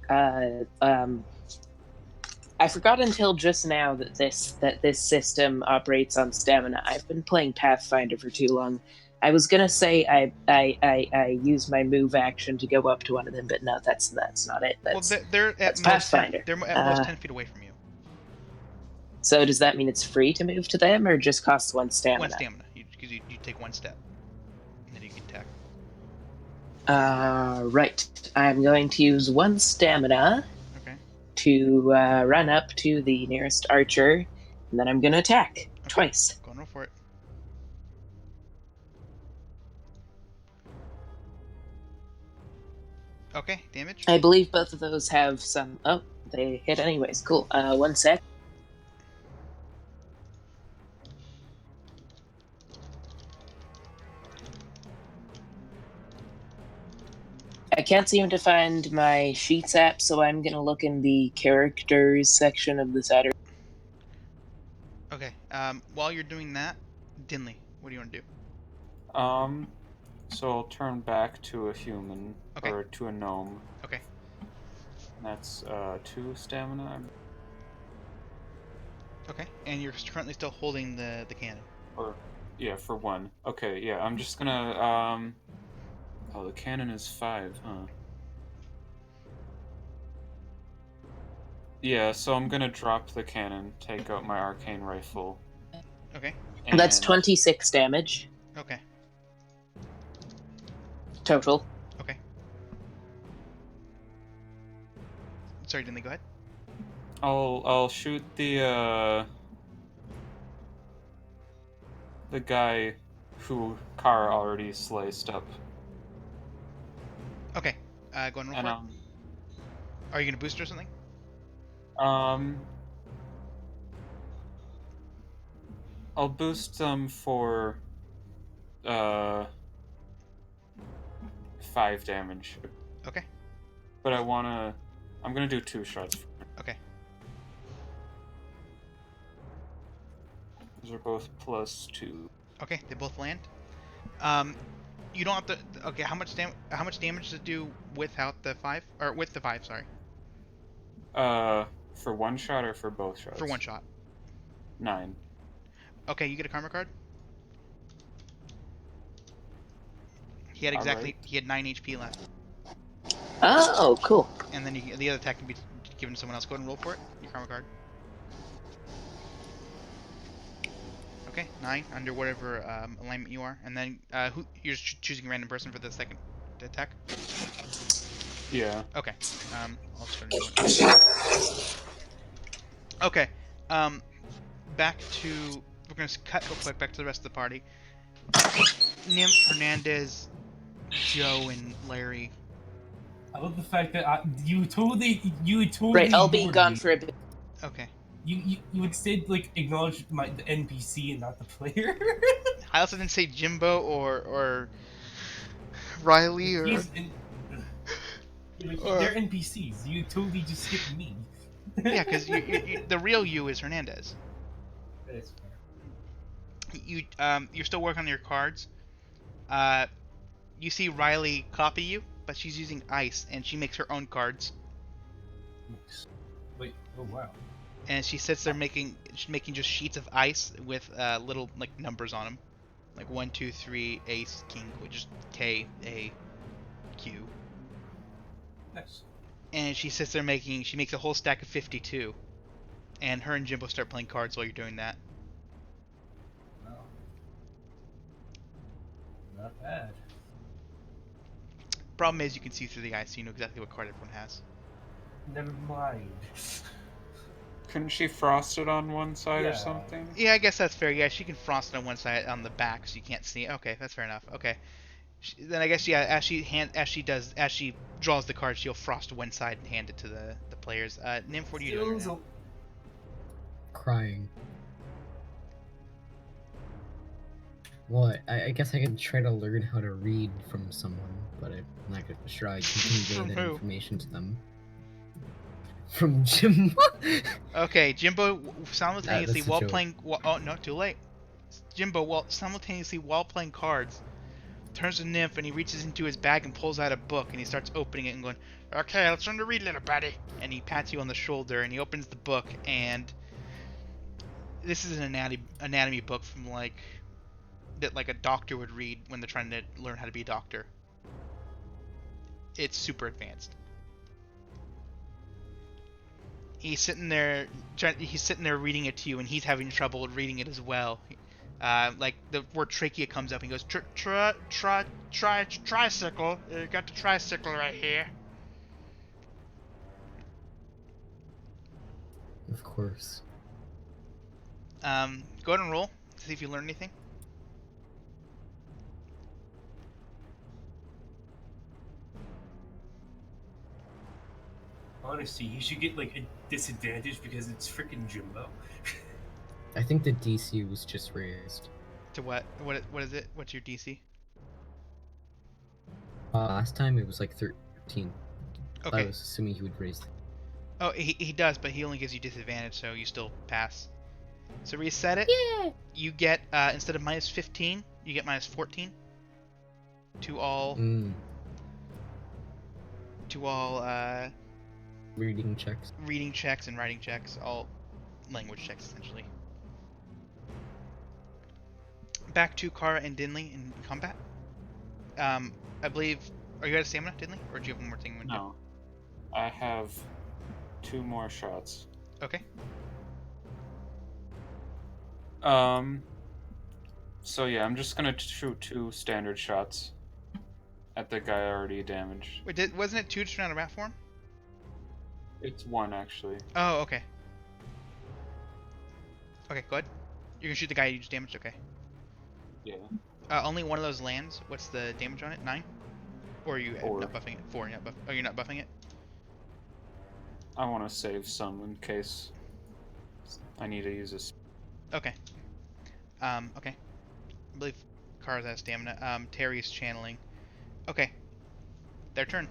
C: I forgot until just now that this system operates on stamina. I've been playing Pathfinder for too long. I was gonna say I use my move action to go up to one of them, but no, that's not it.
A: Well,
C: That's
A: they're at
C: that's
A: most 10.
C: Pathfinder.
A: They're at most 10 feet away from you.
C: So does that mean it's free to move to them, or just costs 1 stamina?
A: 1 stamina. Because you take 1 step, and then you can attack.
C: Right. I'm going to use 1 stamina.
A: Okay.
C: To run up to the nearest archer, and then I'm gonna attack twice.
A: Go and roll for it. Okay, damage.
C: I believe both of those have some. Oh, they hit anyways. Cool. 1 sec. I can't seem to find my Sheets app, so I'm gonna look in the characters section of the Saturday.
A: Okay. While you're doing that, Dinley, what do you want to do?
E: So I'll turn back to a human
A: Okay.
E: or to a gnome.
A: Okay.
E: That's 2 stamina.
A: Okay. And you're currently still holding the cannon.
E: Or yeah, for 1. Okay, yeah, I'm just gonna oh, the cannon is 5, huh? Yeah, so I'm gonna drop the cannon, take out my arcane rifle.
A: Okay.
E: And
C: That's 26 damage
A: Okay.
C: total.
A: Okay. Sorry, Dinley, go ahead.
E: I'll shoot the guy who Kara already sliced up.
A: Okay. Go and roll
E: And
A: for it. Are you gonna boost or something?
E: I'll boost them for 5 damage.
A: Okay.
E: But I'm gonna do 2 shots.
A: Okay.
E: Those are both +2.
A: Okay, they both land. You don't have to. Okay, how much damage does it do without the 5 or with the 5? Sorry.
E: For 1 shot or for both shots?
A: For 1 shot.
E: 9.
A: Okay, you get a karma card. He had He had 9 HP left,
C: Oh, cool.
A: and then the other attack can be given to someone else. Go ahead and roll for it. Your karma card. Okay, 9 under whatever alignment you are, and then you're choosing a random person for the second attack.
E: Yeah.
A: Okay. I'll start a new one. Okay. Back to we're gonna cut real quick back to the rest of the party. Nymph, Hernandez, Joe, and Larry.
B: I love the fact that you totally
C: Right, I'll be
B: ignored
C: gone
B: me.
C: for a bit.
A: Okay.
B: You instead like acknowledged the NPC and not the player.
A: I also didn't say Jimbo or Riley or.
B: Like,
A: Or-
B: they're NPCs. You totally just skipped me.
A: Yeah, because the real you is Hernandez.
B: That's fair.
A: You're still working on your cards. Uh, you see Riley copy you, but she's using ice, and she makes her own cards.
B: Nice. Wait. Oh wow.
A: And she sits there making just sheets of ice with little like numbers on them, like 1, 2, 3, ace, king, which is K, A, Q.
B: Nice.
A: And she sits there she makes a whole stack of 52. And her and Jimbo start playing cards while you're doing that.
B: Wow. Not bad.
A: Problem is you can see through the ice, so you know exactly what card everyone has.
B: Never mind.
E: Couldn't she frost it on one side
B: Yeah.
E: or something?
A: Yeah, I guess that's fair. Yeah, she can frost it on one side on the back, so you can't see it. Okay, that's fair enough. Okay. Then I guess, yeah, as she draws the card, she'll frost one side and hand it to the players. Nymph, what are you doing right now?
D: Crying. What? I guess I could try to learn how to read from someone, but I'm not sure I can
A: From
D: convey that
A: who?
D: information to them. From Jim.
A: Okay, Jimbo simultaneously
D: that's a
A: while
D: joke.
A: playing. Oh no, too late. Jimbo simultaneously while playing cards turns to Nymph and he reaches into his bag and pulls out a book and he starts opening it and going, "Okay, let's learn to read, little buddy." And he pats you on the shoulder and he opens the book and this is an anatomy book from that like a doctor would read when they're trying to learn how to be a doctor. It's super advanced. He's sitting there reading it to you, and he's having trouble reading it as well. Like the word trachea comes up, and he goes, tricycle. You got the tricycle right here.
D: Of course.
A: Go ahead and roll to see if you learn anything.
B: Honestly, you should get like a disadvantage because it's freaking Jimbo.
D: I think the DC was just raised.
A: To what? What is it? What's your DC?
D: Last time it was like 13. I
A: Okay.
D: was assuming he would raise.
A: Oh, he does, but he only gives you disadvantage, so you still pass. So reset it.
C: Yeah.
A: You get instead of minus 15, you get minus 14 to all
D: Reading checks.
A: reading checks and writing checks, all language checks essentially. Back to Kara and Dinley in combat. I believe. Are you out of stamina, Dinley, or do you have one more thing you want to
E: No. I have 2 more shots.
A: do? Okay.
E: So yeah, I'm just gonna shoot 2 standard shots at the guy I already damaged.
A: Wait, wasn't it 2 to turn on a rat form?
E: It's 1 actually.
A: Oh, okay. Okay, go ahead. You can shoot the guy you just damaged. Okay.
E: Yeah.
A: Only one of those lands. What's the damage on it? 9? Or are you
E: 4.
A: not buffing it? 4. You're not oh, you're not buffing it?
E: I want to save some in case I need to use this.
A: Okay. Okay. I believe Kara's out of stamina. Terry's channeling. Okay. Their turn.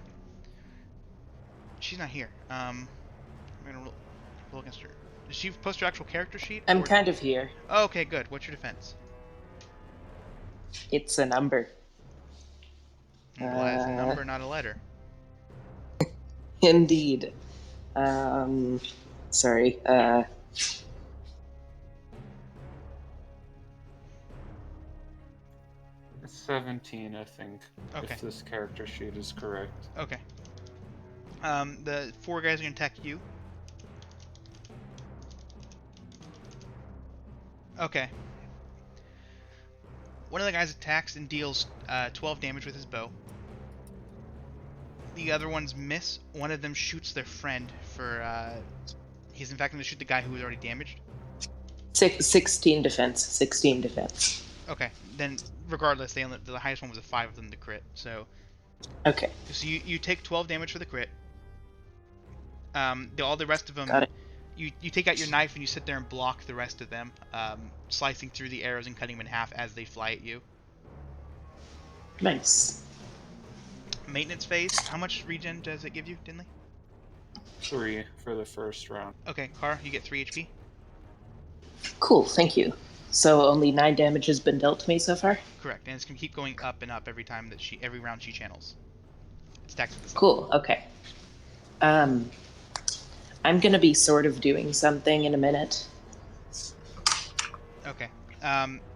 A: She's not here. I'm gonna roll against her. Did she post her actual character sheet?
C: I'm
A: or-
C: kind of here.
A: Oh, okay, good. What's your defense?
C: It's a number.
A: Well, that's a number, not a letter.
C: Indeed. Sorry.
E: 17, I think.
A: Okay.
E: If this character sheet is correct.
A: Okay. The 4 guys are gonna attack you. Okay. One of the guys attacks and deals 12 damage with his bow. The other ones miss. One of them shoots their friend for. He's in fact going to shoot the guy who was already damaged.
C: 16 defense. 16 defense.
A: Okay. Then, regardless, the highest one was a 5 of them to crit. So
C: Okay.
A: you take 12 damage for the crit. All the rest of them.
C: Got it.
A: You take out your knife and you sit there and block the rest of them, slicing through the arrows and cutting them in half as they fly at you.
C: Nice.
A: maintenance phase. How much regen does it give you, Dinley?
E: 3 for the first round.
A: Okay, Car, you get 3 HP.
C: Cool, thank you. So only 9 damage has been dealt to me so far?
A: Correct, and it's gonna keep going up and up every time that every round she channels. It stacks with itself.
C: Cool, okay. I'm gonna be sort of doing something in a minute.
A: Okay.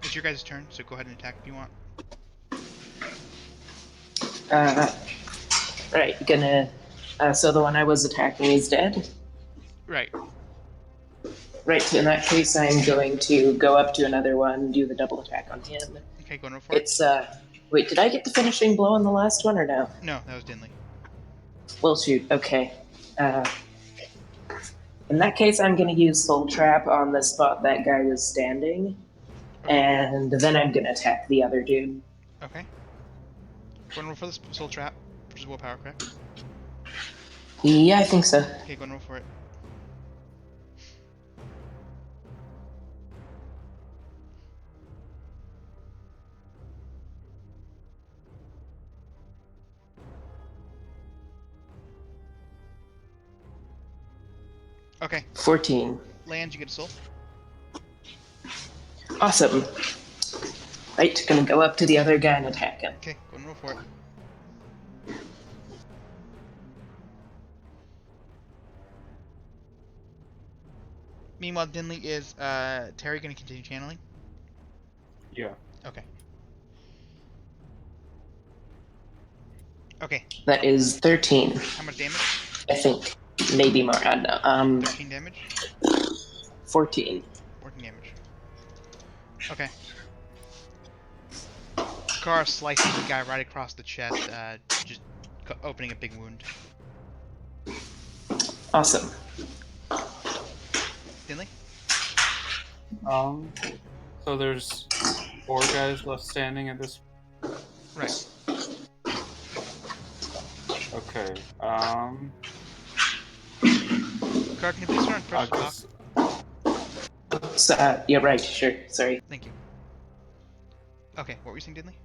A: It's your guys' turn, so go ahead and attack if you want.
C: Right, gonna... so the one I was attacking is dead?
A: Right.
C: Right, in that case, I'm going to go up to another one, do the double attack on him.
A: Okay, go and roll for it.
C: It's, wait, did I get the finishing blow on the last one, or no?
A: No, that was Dinley.
C: Well, shoot, okay. In that case, I'm gonna use Soul Trap on the spot that guy was standing, and then I'm gonna attack the other dude.
A: Okay. Go and roll for the soul trap, which is willpower, correct?
C: Yeah, I think so.
A: Okay, go and roll for it. Okay,
C: 14.
A: land, you get a soul.
C: Awesome. Right, gonna go up to the other guy and attack him.
A: Okay, go and roll for it. Meanwhile, Dinley, is Terry gonna continue channeling?
E: Yeah.
A: Okay. Okay,
C: That is 13,
A: how much damage?
C: I think. Maybe more, I don't know.
A: 13 damage?
C: 14.
A: 14 damage. Okay. Car slices the guy right across the chest, just opening a big wound.
C: Awesome.
A: Dinley?
E: So there's 4 guys left standing at this.
A: Right.
E: Okay.
A: Car, can you please run
E: I
A: press talk?
E: guess
C: So, yeah, right, sure, sorry.
A: Thank you. Okay, what were you saying, Dinley?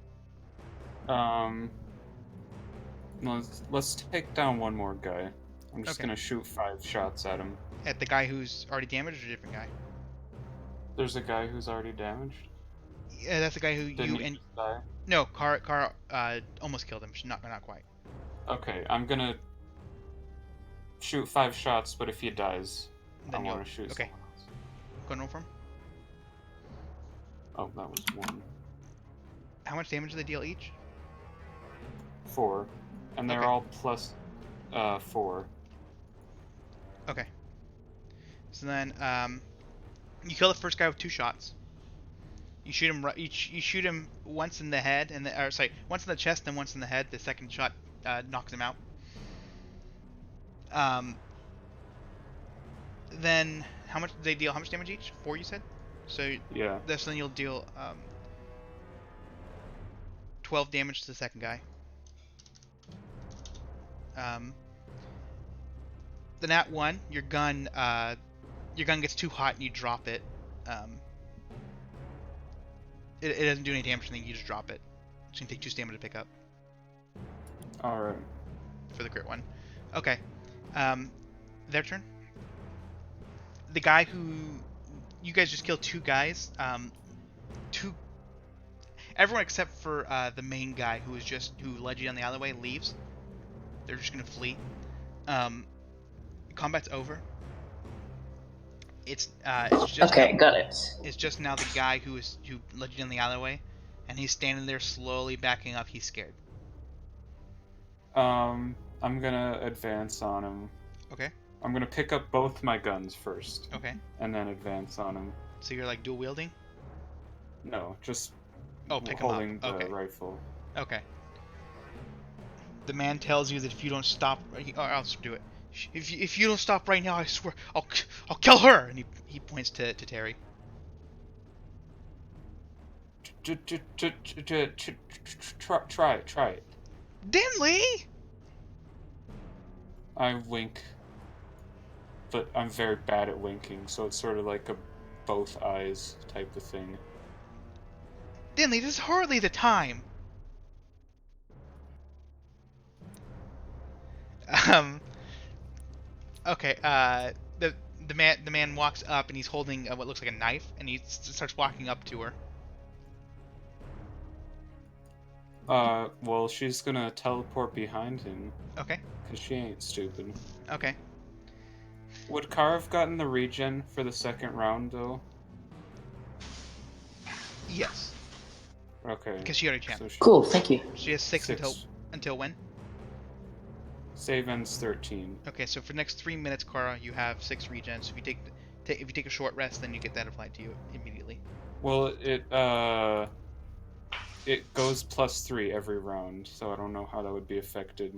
E: let's take down one more guy. I'm just
A: Okay.
E: gonna shoot 5 shots at him.
A: At the guy who's already damaged, or a different guy?
E: There's a guy who's already damaged.
A: Yeah, that's the guy who
E: Didn't
A: you
E: he
A: and
E: just die?
A: no, Car almost killed him. Not quite.
E: Okay, I'm gonna shoot 5 shots, but if he dies,
A: Then
E: I
A: you'll
E: want to shoot
A: okay.
E: someone else.
A: Go and roll for him.
E: Oh, that was 1.
A: How much damage do they deal each?
E: 4. And they're
A: Okay.
E: all plus 4.
A: Okay. So then, you kill the first guy with 2 shots. You shoot him right. You shoot him once in the head, and once in the chest, then once in the head. The second shot knocks him out. Then how much do they deal? How much damage each? 4, you said. So
E: Yeah.
A: then you'll deal 12 damage to the second guy. Then at 1, your gun gets too hot and you drop it. It doesn't do any damage, and then you just drop it. It's gonna take 2 stamina to pick up
E: Alright.
A: for the crit one. Okay. Their turn. The guy who you guys just killed 2 guys. Everyone except for the main guy who led you down the alleyway leaves. They're just gonna flee. Combat's over. It's just
C: Okay, got it.
A: It's just now the guy who led you down the alleyway, and he's standing there slowly backing up. He's scared.
E: I'm gonna advance on him.
A: Okay.
E: I'm gonna pick up both my guns first,
A: Okay.
E: and then advance on him.
A: So you're like dual wielding?
E: No, just
A: Pick him up.
E: holding the
A: Okay.
E: rifle.
A: Okay. The man tells you that if you don't stop, or I'll just do it. If you don't stop right now, I swear I'll kill her. And he points to Terry.
E: Try it.
A: Dinley!
E: I wink, but I'm very bad at winking, so it's sort of like a both eyes type of thing.
A: Dinley, this is hardly the time. Um. Okay. The man walks up and he's holding what looks like a knife, and he starts walking up to her.
E: Well, she's gonna teleport behind him,
A: Okay.
E: because she ain't stupid.
A: Okay.
E: Would Kara have gotten the regen for the second round, though?
A: Yes.
E: Okay.
A: Because she already champ.
E: So she,
C: Cool, thank you.
A: She has six
E: six.
A: until when?
E: Save ends 13.
A: Okay, so for the next 3 minutes, Kara, you have 6 regen. So if you take a short rest, then you get that applied to you immediately.
E: Well, it goes +3 every round, so I don't know how that would be affected.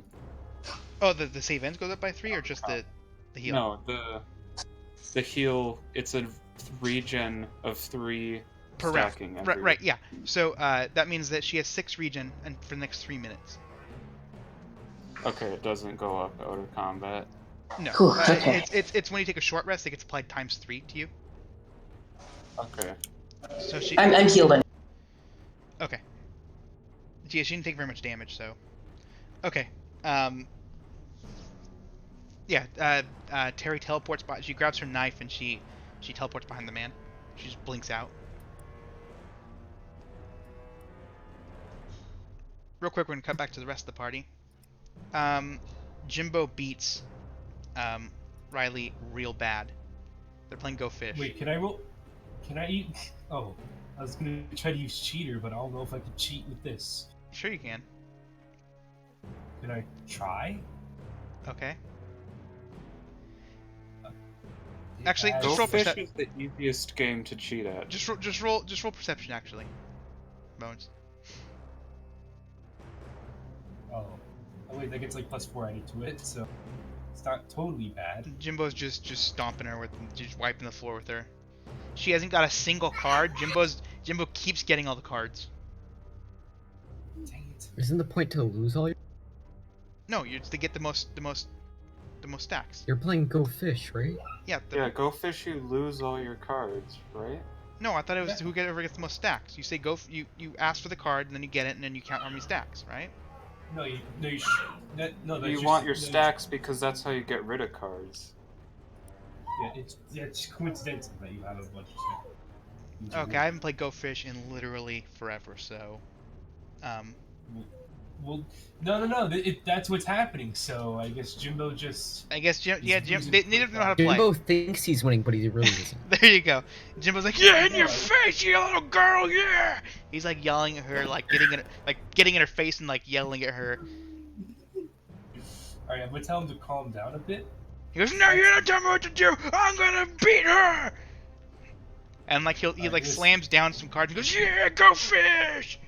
A: Oh, the save ends goes up by 3, or just the heal?
E: No, the heal. It's a regen of 3
A: Per round.
E: stacking every.
A: Right, yeah. So that means that she has 6 regen and for the next 3 minutes.
E: Okay, it doesn't go up out of combat.
A: No.
C: Cool, okay.
A: It's when you take a short rest, it gets applied ×3 to you.
E: Okay.
A: So she.
C: I'm healed.
A: Okay. Yeah, she didn't take very much damage, so. Okay. Yeah. Terry teleports by. She grabs her knife and she teleports behind the man. She just blinks out. Real quick, we're gonna cut back to the rest of the party. Jimbo beats Riley real bad. They're playing Go Fish.
B: Wait, can I roll? Can I eat? Oh, I was gonna try to use cheater, but I don't know if I can cheat with this.
A: Sure you can.
B: Can I try?
A: Okay. Actually,
B: As-
A: just
E: Go
A: roll
E: Fish
A: percep-
E: is the easiest game to cheat at.
A: Just roll perception actually. Bones.
B: Oh, wait, that gets like +4 added to it, so it's not totally bad.
A: Jimbo's just stomping her with, just wiping the floor with her. She hasn't got a single card. Jimbo keeps getting all the cards.
B: Dang it.
D: Isn't the point to lose all your...
A: No, you're to get the most stacks.
D: You're playing Go Fish, right?
A: Yeah.
E: Yeah, Go Fish, you lose all your cards, right?
A: No, I thought it was whoever gets the most stacks. You say you ask for the card and then you get it and then you count how many stacks, right?
B: No, you no.
E: You want your stacks because that's how you get rid of cards.
B: Yeah, it's coincidental that you have a bunch of stuff.
A: Okay, I haven't played Go Fish in literally forever, so.
B: Well, no. That's what's happening. So I guess Jimbo just.
A: I guess Jim. Yeah, Jim.
B: losing
A: They neither of them know how to play.
D: Jimbo thinks he's winning, but he really isn't.
A: There you go. Jimbo's like, yeah, in your face, you little girl, yeah. He's like yelling at her, like getting in her face and like yelling at her.
B: All right, I'm gonna tell him to calm down a bit.
A: He goes, no, you're not telling me what to do. I'm gonna beat her. And like he like
B: this-
A: slams down some cards and goes, yeah, Go Fish.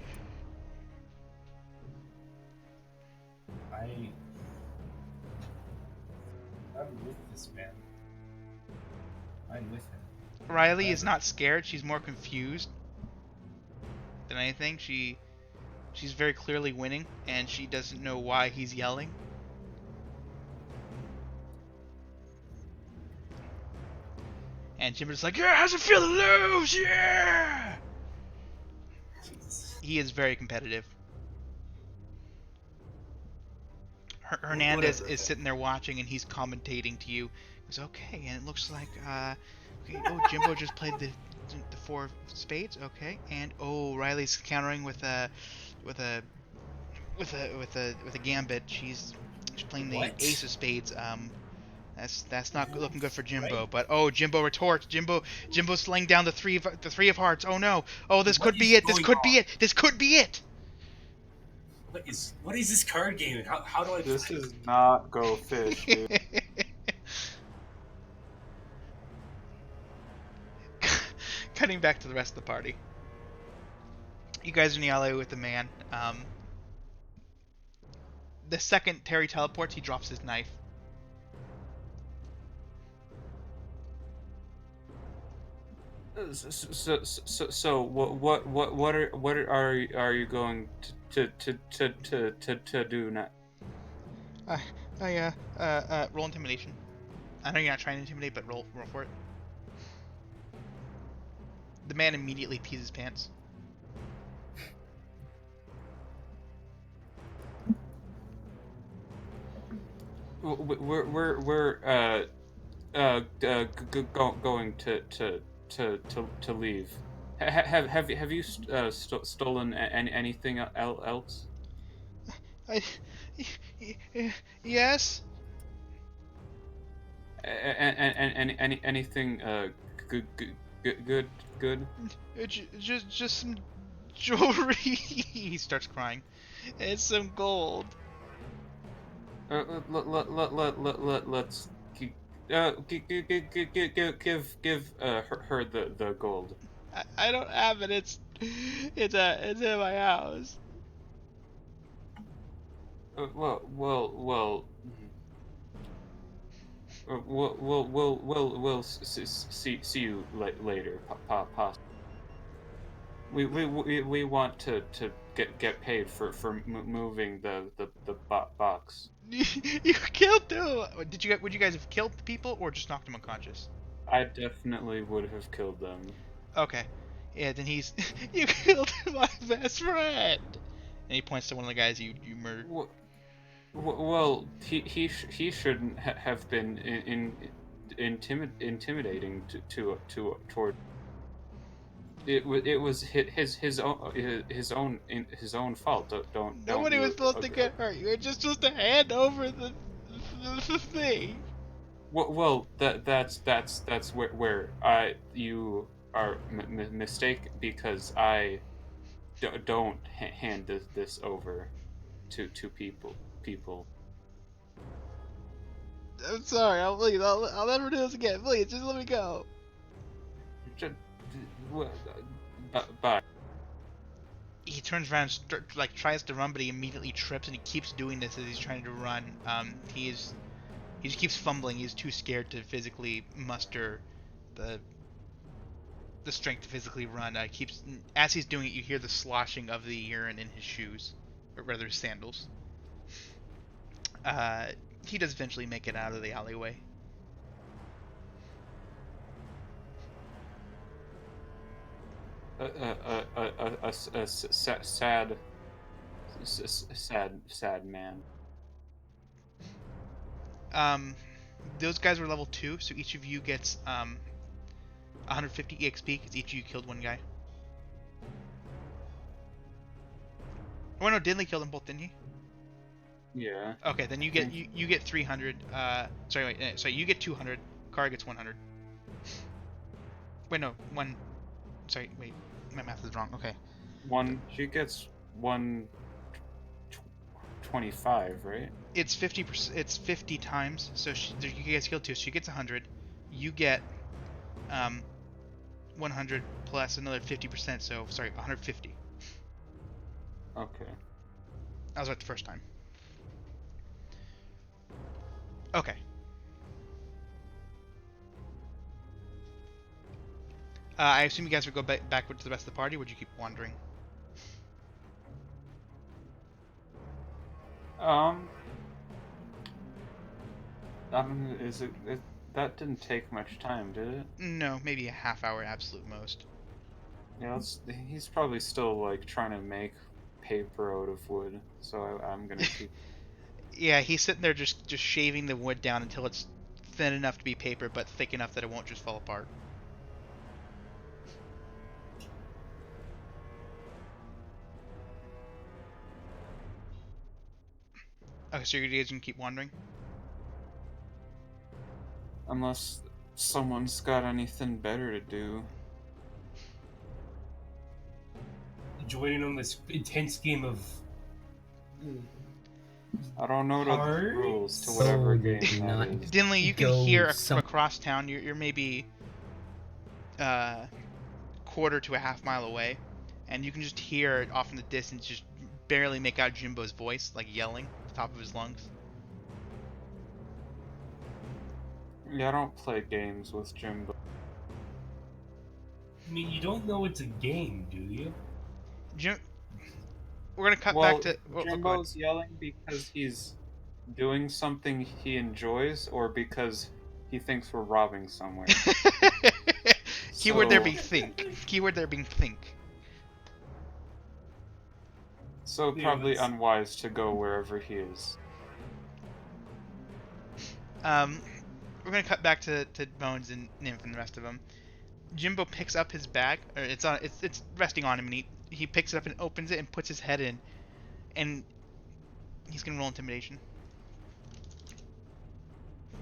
B: I'm with this man. I'm with him.
A: Riley is not scared. She's more confused than anything. She's very clearly winning, and she doesn't know why he's yelling. And Jim is like, yeah, how's it feel to lose? Yeah!
B: Jesus.
A: He is very competitive. Hernandez
B: Whatever.
A: is sitting there watching, and he's commentating to you. He goes, okay, and it looks like, okay, oh, Jimbo just played the 4 of spades, okay, and oh, Riley's countering with a gambit. She's playing the
B: What?
A: ace of spades. That's not looking good for Jimbo. But oh, Jimbo retorts. Jimbo's laying down the three of hearts. Oh no. Oh, this
B: What
A: could be
B: is
A: it. This
B: going
A: could
B: on?
A: be it. This could be it.
B: What is this card game? How do I?
E: This is not Go Fish, dude.
A: Cutting back to the rest of the party. You guys are in the alley with the man. The second Terry teleports, he drops his knife.
E: So what are you going to do now?
A: Roll intimidation. I know you're not trying to intimidate, but roll for it. The man immediately pees his pants.
E: We're going to leave. Have you stolen anything else?
A: I, yes.
E: Anything good good good?
A: Just some jewelry. He starts crying. It's some gold.
E: Let's give her the gold.
A: I don't have it. It's in my house.
E: Well. We'll see you later. Possibly. We want to get paid for moving the box.
A: You killed him. Would you guys have killed the people or just knocked him unconscious?
E: I definitely would have killed them.
A: Okay. Yeah, then he's you killed my best friend. And he points to one of the guys you murdered.
E: Well, he shouldn't have been intimidating toward. It was his own fault. Don't
A: Nobody was
E: you
A: supposed to get hurt. You were just supposed to hand over the thing.
E: Well, that's where I you are mistake because I don't hand this over to people.
A: I'm sorry. I'll never do this again. Please, just let me go.
E: Just, well, bye.
A: He turns around, and tries to run, but he immediately trips, and he keeps doing this as he's trying to run. He just keeps fumbling. He's too scared to physically muster the strength to physically run. Keeps as he's doing it, you hear the sloshing of the urine in his shoes, or rather his sandals. Uh, he does eventually make it out of the alleyway.
E: A sad man.
A: Those guys were level 2, so each of you gets 150 EXP because each of you killed one guy. Oh no, Dinley killed them both, didn't he?
E: Yeah.
A: Okay, then you get 300. Sorry, you get 200. Kara gets 100. Wait, no, one. Sorry, wait, my math is wrong. Okay.
E: She gets 125, right?
A: It's 50%. It's 50 times. So you guys killed 2, so she gets 100. You get 100 plus another 50%. So sorry, 150.
E: Okay.
A: I was right the first time. Okay. I assume you guys would go backward to the rest of the party. Or would you keep wandering?
E: I don't know, that didn't take much time, did it?
A: No, maybe a half hour absolute most.
E: Yeah, he's probably still like trying to make paper out of wood, so I'm gonna keep.
A: Yeah, he's sitting there just shaving the wood down until it's thin enough to be paper, but thick enough that it won't just fall apart. Okay, so you guys can keep wandering?
E: Unless someone's got anything better to do.
B: Joining on this intense game of.
E: I don't know the
B: Cards?
E: rules to whatever
D: So
E: game
D: do
E: that
D: not
E: is.
A: Dinley, you can
D: Go
A: hear
D: some-
A: from across town. You're maybe quarter to a half mile away, and you can just hear off in the distance, just barely make out Jimbo's voice, like yelling at the top of his lungs.
E: Yeah, I don't play games with Jimbo.
B: I mean, you don't know it's a game, do you?
A: We're gonna cut
E: Well,
A: back to go ahead.
E: Jimbo's yelling because he's doing something he enjoys, or because he thinks we're robbing somewhere.
A: Keyword there
E: So-
A: being think. Keyword there being think.
E: So
B: Yeah,
E: probably
B: that's-
E: unwise to go wherever he is.
A: We're gonna cut back to Bones and Nymph and the rest of them. Jimbo picks up his bag, or it's resting on him, and he picks it up and opens it and puts his head in, and he's gonna roll intimidation.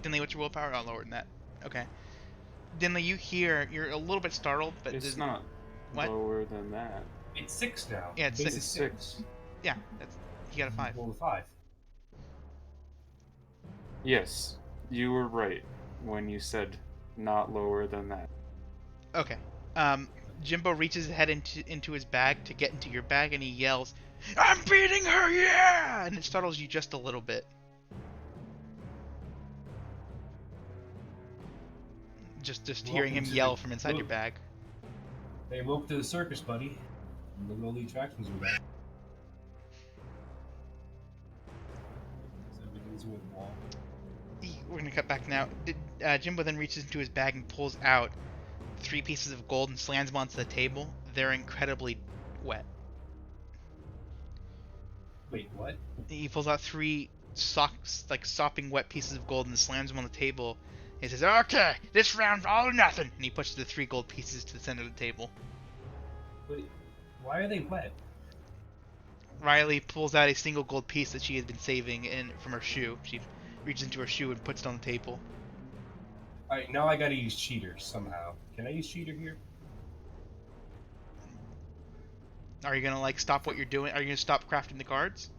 A: Dinley, what's your willpower? Oh, lower than that. Okay. Dinley, you're a little bit startled, but
E: It's not
A: what?
E: lower than that.
B: It's 6 now.
A: Yeah, it's
B: Base
A: six.
B: is
E: 6.
A: Yeah, he got a 5.
B: Roll a 5.
E: Yes, you were right when you said not lower than that.
A: Okay. Jimbo reaches his head into his bag to get into your bag, and he yells, "I'm beating her, yeah!" And it startles you just a little bit. Just hearing him
B: Welcome to
A: yell
B: the-
A: from inside your bag.
B: Hey, welcome to the circus, buddy. Look at all the attractions we got. Everything's with the wall.
A: We're gonna cut back now. Jimbo then reaches into his bag and pulls out 3 pieces of gold and slams them onto the table. They're incredibly wet.
B: Wait, what?
A: He pulls out 3 sopping wet pieces of gold and slams them on the table. He says, "Okay, this round's all or nothing," and he pushes the 3 gold pieces to the center of the table.
B: Wait, why are they wet?
A: Riley pulls out a single gold piece that she had been saving from her shoe. She reaches into her shoe and puts it on the table.
B: Alright, now I gotta use cheater somehow. Can I use cheater here?
A: Are you gonna stop what you're doing? Are you gonna stop crafting the cards?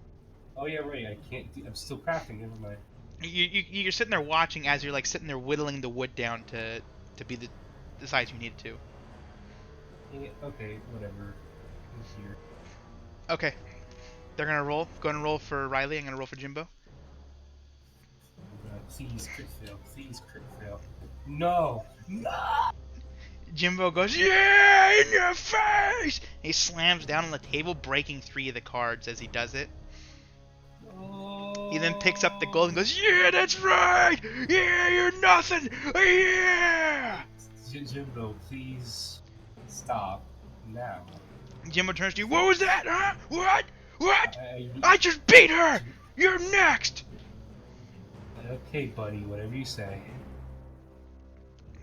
B: Oh yeah, right. I can't. I'm still crafting. Never mind.
A: You're sitting there watching as you're sitting there whittling the wood down to be the size you need it to.
B: Yeah, okay, whatever. I'm here.
A: Okay, they're gonna roll. Go ahead and roll for Riley. I'm gonna roll for Jimbo.
B: Please crit fail. Please crit fail. No. No.
A: Jimbo goes, "Yeah, in your face!" He slams down on the table, breaking 3 of the cards as he does it.
B: Oh.
A: He then picks up the gold and goes, "Yeah, that's right! Yeah, you're nothing! Yeah!"
B: Jimbo, please stop now.
A: Jimbo turns to you, "What was that, huh? What? What? I just beat her! You're next!"
B: Okay, buddy, whatever you say.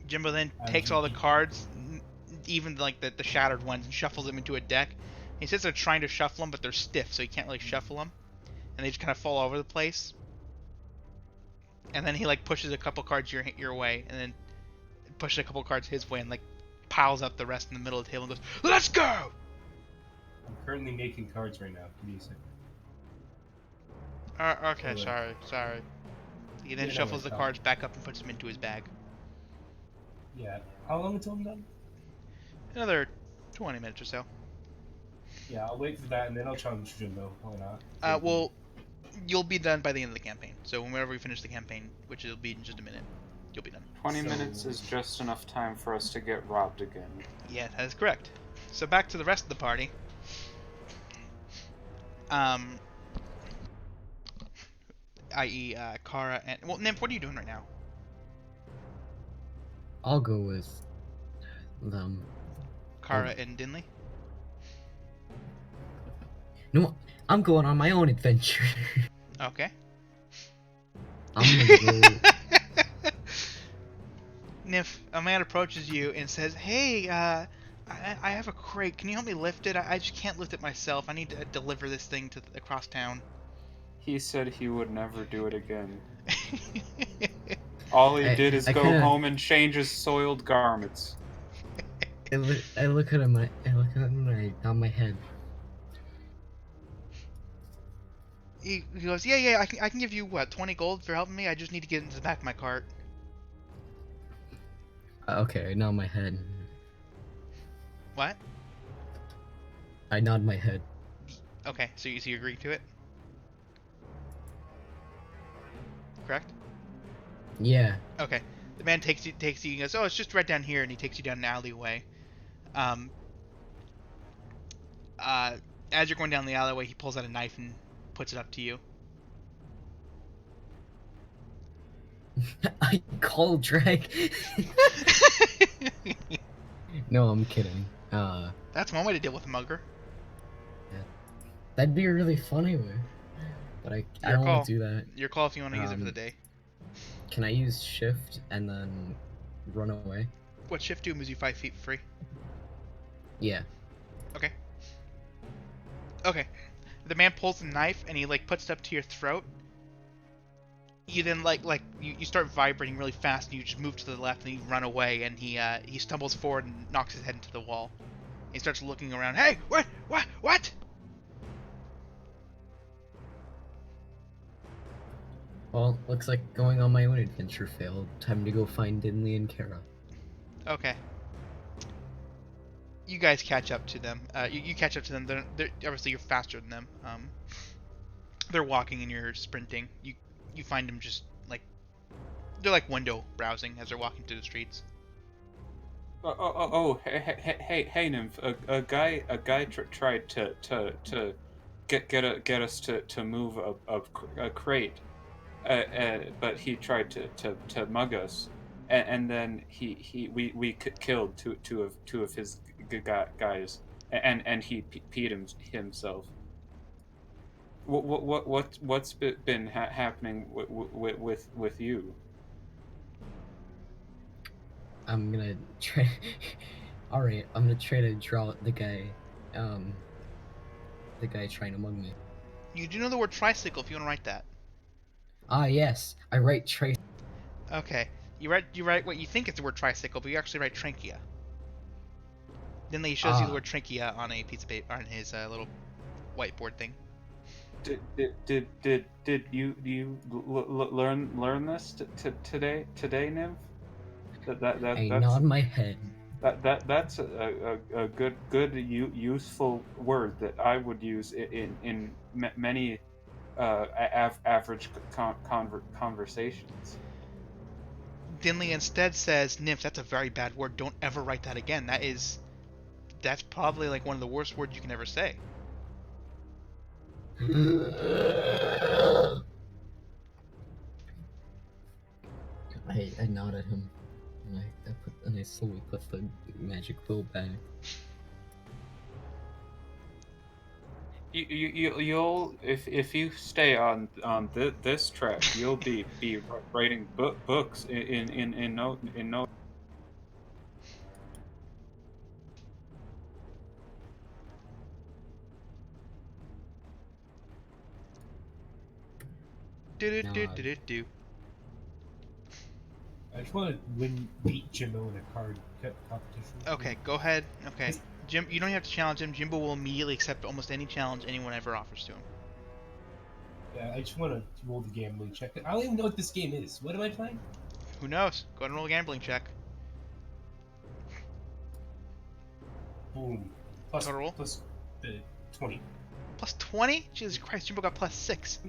A: Jimbo then takes all the cards, even the shattered ones, and shuffles them into a deck. He says they're trying to shuffle them, but they're stiff, so he can't really shuffle them. And they just kind of fall all over the place. And then he pushes a couple cards your way, and then pushes a couple cards his way, and piles up the rest in the middle of the table and goes, "Let's go!"
B: I'm currently making cards right now. Give me a second.
A: Okay, sorry. He then
B: Yeah, no,
A: shuffles the
B: it's
A: cards back up and puts them into his bag.
B: Yeah. How long until I'm done?
A: Another 20 minutes or so.
B: Yeah, I'll wait for that and then I'll challenge Jimbo. Why not?
A: Well, you'll be done by the end of the campaign. So whenever we finish the campaign, which will be in just a minute, you'll be done.
E: 20
B: So-
E: minutes is just enough time for us to get robbed again.
A: Yeah, that is correct. So back to the rest of the party. I.e., Kara and... Well, Nymph, what are you doing right now?
D: I'll go with them.
A: Kara and Dinley?
D: No, I'm going on my own adventure.
A: Okay.
D: I'm gonna go.
A: Nymph, a man approaches you and says, "Hey, I have a crate. Can you help me lift it? I just can't lift it myself. I need to deliver this thing across town."
E: He said he would never do it again. All he did is
D: I
E: go
D: kinda-
E: home and change his soiled garments.
D: I look at him. I look at him and I nod my head.
A: He goes, "Yeah, I can give you, 20 gold for helping me? I just need to get into the back of my cart."
D: Okay, I nod my head.
A: What?
D: I nod my head.
A: Okay, so you agree to it? Correct?
D: Yeah.
A: Okay. The man takes you, he goes, "Oh, it's just right down here," and he takes you down an alleyway. As you're going down the alleyway, he pulls out a knife and puts it up to you.
D: I call drag. No, I'm kidding.
A: That's one way to deal with a mugger.
D: That'd be a really funny way. But I
A: Your
D: don't
A: call.
D: want to do that.
A: Your call if you want to use it for the day.
D: can I use shift and then run away?
A: What shift do moves you 5 feet free?
D: Yeah.
A: Okay. Okay. The man pulls a knife and he like puts it up to your throat. You then you start vibrating really fast and you just move to the left and you run away and he stumbles forward and knocks his head into the wall. He starts looking around. Hey, what?
D: Well, looks like going on my own adventure failed. Time to go find Dinley and Kara.
A: Okay. You guys catch up to them. You catch up to them. They're obviously you're faster than them. They're walking and you're sprinting. You find them just like they're like window browsing as they're walking through the streets.
E: Hey, Nymph. A guy tried to get us to move a crate, but he tried to mug us, and then we killed two of his guys, and he peed himself. What's been happening with you?
D: I'm gonna try. Alright, I'm gonna try to draw the guy trying to mug me.
A: You do know the word tricycle if you want to write that.
D: Ah, yes, I write trace.
A: Okay. You write what you think is the word tricycle, but you actually write trachea. Then he shows you the word trachea on a piece of paper on his little whiteboard thing.
E: Did you learn this today, Nymph?
D: I nod my head.
E: That's a good useful word that I would use in many average conversations.
A: Dinley instead says, "Nymph, that's a very bad word. Don't ever write that again. That's probably like one of the worst words you can ever say."
D: I nod at him, and I slowly put the magic quill back.
E: You'll if you stay on this track, you'll be writing books in no.
A: Do.
B: I just want to beat Jimbo in a card competition.
A: Okay, go ahead. Okay, Jim, you don't have to challenge him. Jimbo will immediately accept almost any challenge anyone ever offers to him.
B: Yeah, I just want to roll the gambling check. I don't even know what this game is. What am I playing?
A: Who knows? Go ahead and roll a gambling check.
B: Boom.
A: Total roll?
B: Plus 20.
A: Plus 20? Jesus Christ, Jimbo got plus 6.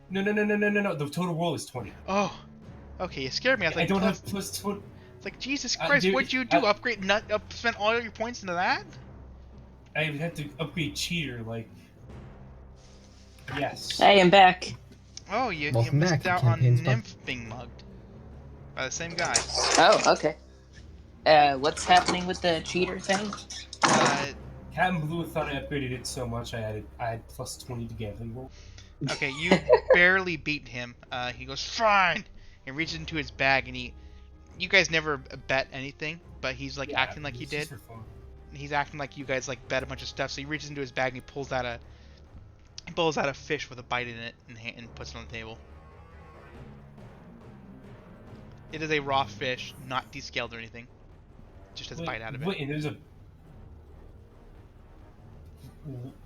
B: No. The total roll is 20.
A: Oh. Okay, you scared me. I was like,
B: I don't have plus 20.
A: It's like, Jesus Christ,
B: dude,
A: what'd you do? Spend all your points into that?
B: I had to upgrade cheater, like... Yes.
C: I am back.
A: Oh, you
D: Welcome
A: missed
D: back,
A: out on
D: campaign's fun.
A: Nymph being mugged. By the same guy.
C: Oh, okay. What's happening with the cheater thing?
B: Cat and Blue thought I upgraded it so much I had plus 20 to gambling roll.
A: Okay, you barely beat him. He goes, fine! He reaches into his bag and you guys never bet anything, but he's like acting like he
B: it's
A: did.
B: just for fun.
A: He's acting like you guys like bet a bunch of stuff, so he reaches into his bag and he pulls out a fish with a bite in it and puts it on the table. It is a raw fish, not descaled or anything. Just has a bite out of it.
B: Wait, and there's a...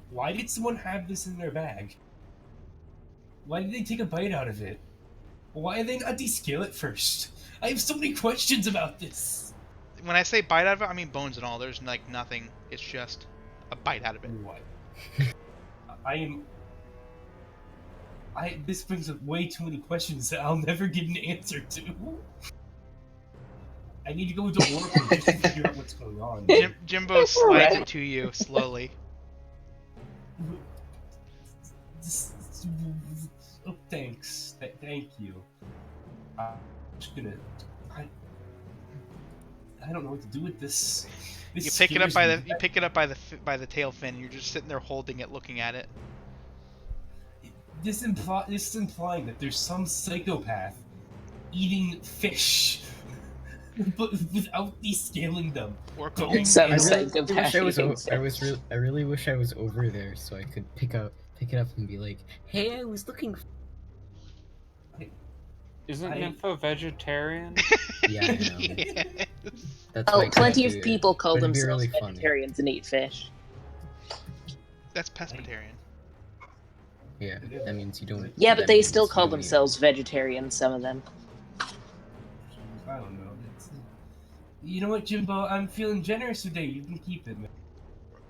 B: Why did someone have this in their bag? Why did they take a bite out of it? Why did they not descale it first? I have so many questions about this.
A: When I say bite out of it, I mean bones and all. There's like nothing. It's just a bite out of it.
B: What? This brings up way too many questions that I'll never get an answer to. I need to go into Oracle just to figure out what's going on.
A: Jimbo slides it to you slowly.
B: Oh, thanks. Thank you. I'm just gonna... I don't know what to do with this.
A: You pick it up by the tail fin. And you're just sitting there holding it, looking at it.
B: This is implying that there's some psychopath eating fish, but without descaling them.
A: Or
B: Don't-
A: cold.
C: Some
D: I really
C: psychopath
D: wish I was.
C: eating
D: I really wish I was over there so I could pick it up and be like, "Hey, I was looking."
E: Isn't
B: I-
E: Nympho vegetarian?
D: Yeah, I know.
A: Yes.
D: That's why
C: Oh,
D: I
C: plenty
D: couldn't
C: of
D: do it.
C: people call
D: But it'd be
C: themselves
D: really funny.
C: vegetarians and eat fish.
A: That's pescatarian.
D: Yeah, that means you don't.
C: Yeah, but
D: that
C: they
D: means
C: still
D: you
C: call
D: don't eat it.
C: themselves vegetarians, some of them.
B: I don't know. You know what, Jimbo? I'm feeling generous today. You can keep it, man.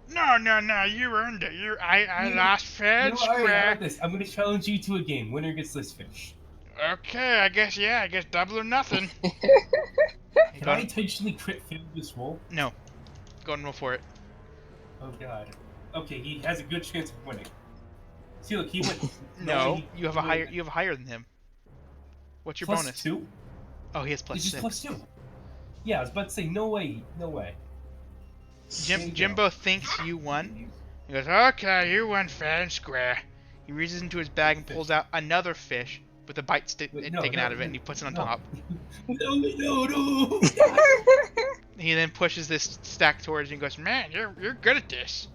A: No, you earned it. I
B: You-
A: lost fair
B: You
A: and
B: know, all right, how
A: square.
B: about this? I'm gonna challenge you to a game. Winner gets this fish.
A: Okay, I guess double or nothing.
B: Can I intentionally crit fail this roll?
A: No, go and roll for it.
B: Oh god. Okay, he has a good chance of winning. See, look, he wins.
A: No, you have a higher than him. What's your
B: plus
A: bonus?
B: 2.
A: Oh, he has plus
B: It's just
A: 6.
B: plus 2. Yeah, I was about to say no way, no way. There you go.
A: Jimbo thinks you won. He goes, okay, you won fair and square. He reaches into his bag and pulls out another fish with a bite
B: Wait,
A: taken out of it, and he puts it on
B: no.
A: top.
B: No.
A: He then pushes this stack towards you and goes, man, you're good at this.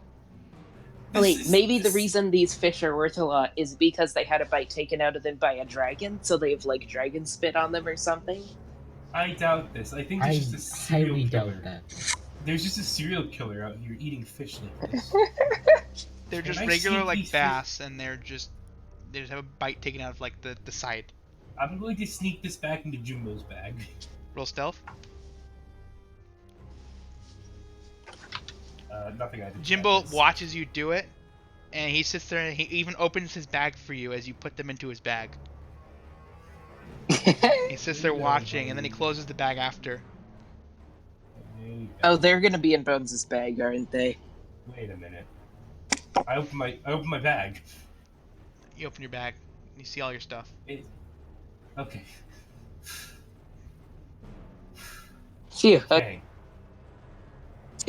C: Wait, maybe the reason these fish are worth a lot is because they had a bite taken out of them by a dragon, so they have like dragon spit on them or something.
B: I doubt this. I think
D: I
B: there's just a serial
D: highly
B: killer.
D: doubt that.
B: There's just a serial killer out here eating fish like this.
A: They're
B: Can
A: just
B: I
A: regular
B: sneak
A: like
B: these
A: bass, and they just have a bite taken out of like the side.
B: I'm going to sneak this back into Jumbo's bag.
A: Roll stealth.
B: Nothing I did.
A: Jimbo watches you do it, and he sits there and he even opens his bag for you as you put them into his bag. He sits there watching, and then he closes the bag after.
C: Oh, they're gonna be in Bones' bag, aren't they?
B: Wait a minute. I open my bag.
A: You open your bag, and you see all your stuff.
B: Okay.
C: Phew.
B: Okay.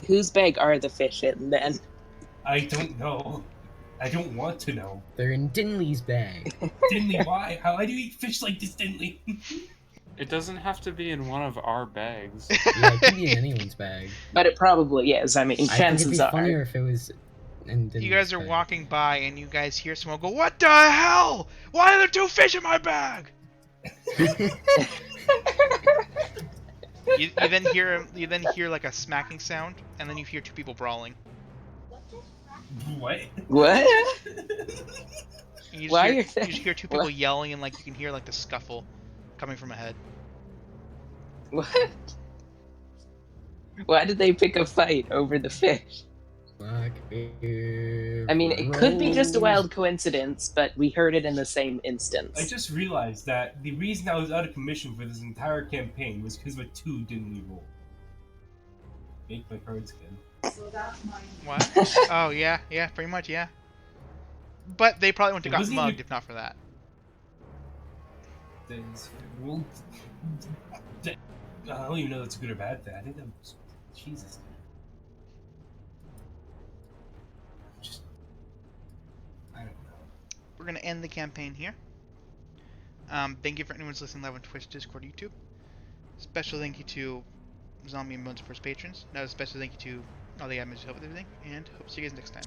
C: Whose bag are the fish in then?
B: I don't know. I don't want to know.
D: They're in Dinley's bag.
B: Dinley, why? How do you eat fish like this, Dinley?
E: It doesn't have to be in one of our bags.
D: Yeah, it could be in anyone's bag.
C: But it probably is. I mean,
D: I think it'd
C: chances
D: be
C: are.
D: funnier if it was in Dinley's
A: You guys are
D: bag.
A: walking by, and you guys hear someone go, "What the hell? Why are there 2 fish in my bag?" You then hear like a smacking sound, and then you hear 2 people brawling.
B: What?
C: What?
A: And you just
C: Why
A: hear,
C: are they-
A: you just hear 2 people
C: what?
A: yelling, and like you can hear like the scuffle coming from ahead.
C: What? Why did they pick a fight over the fish? I mean, it could be just a wild coincidence, but we heard it in the same instance.
B: I just realized that the reason I was out of commission for this entire campaign was because of a 2 Dinley roll. Make my cards again.
A: What? Oh yeah, pretty much, yeah. But they probably wouldn't have
B: It
A: got
B: wasn't
A: mugged
B: even-
A: if not for that.
B: There's, well, I don't even know if that's a good or bad thing. I think that was, Jesus. Just, I don't know.
A: We're gonna end the campaign here. Thank you for anyone who's listening live on Twitch, Discord, YouTube. Special thank you to Zombie and Bones First patrons. Now, a special thank you to all the admins who help with everything, and hope to see you guys next time.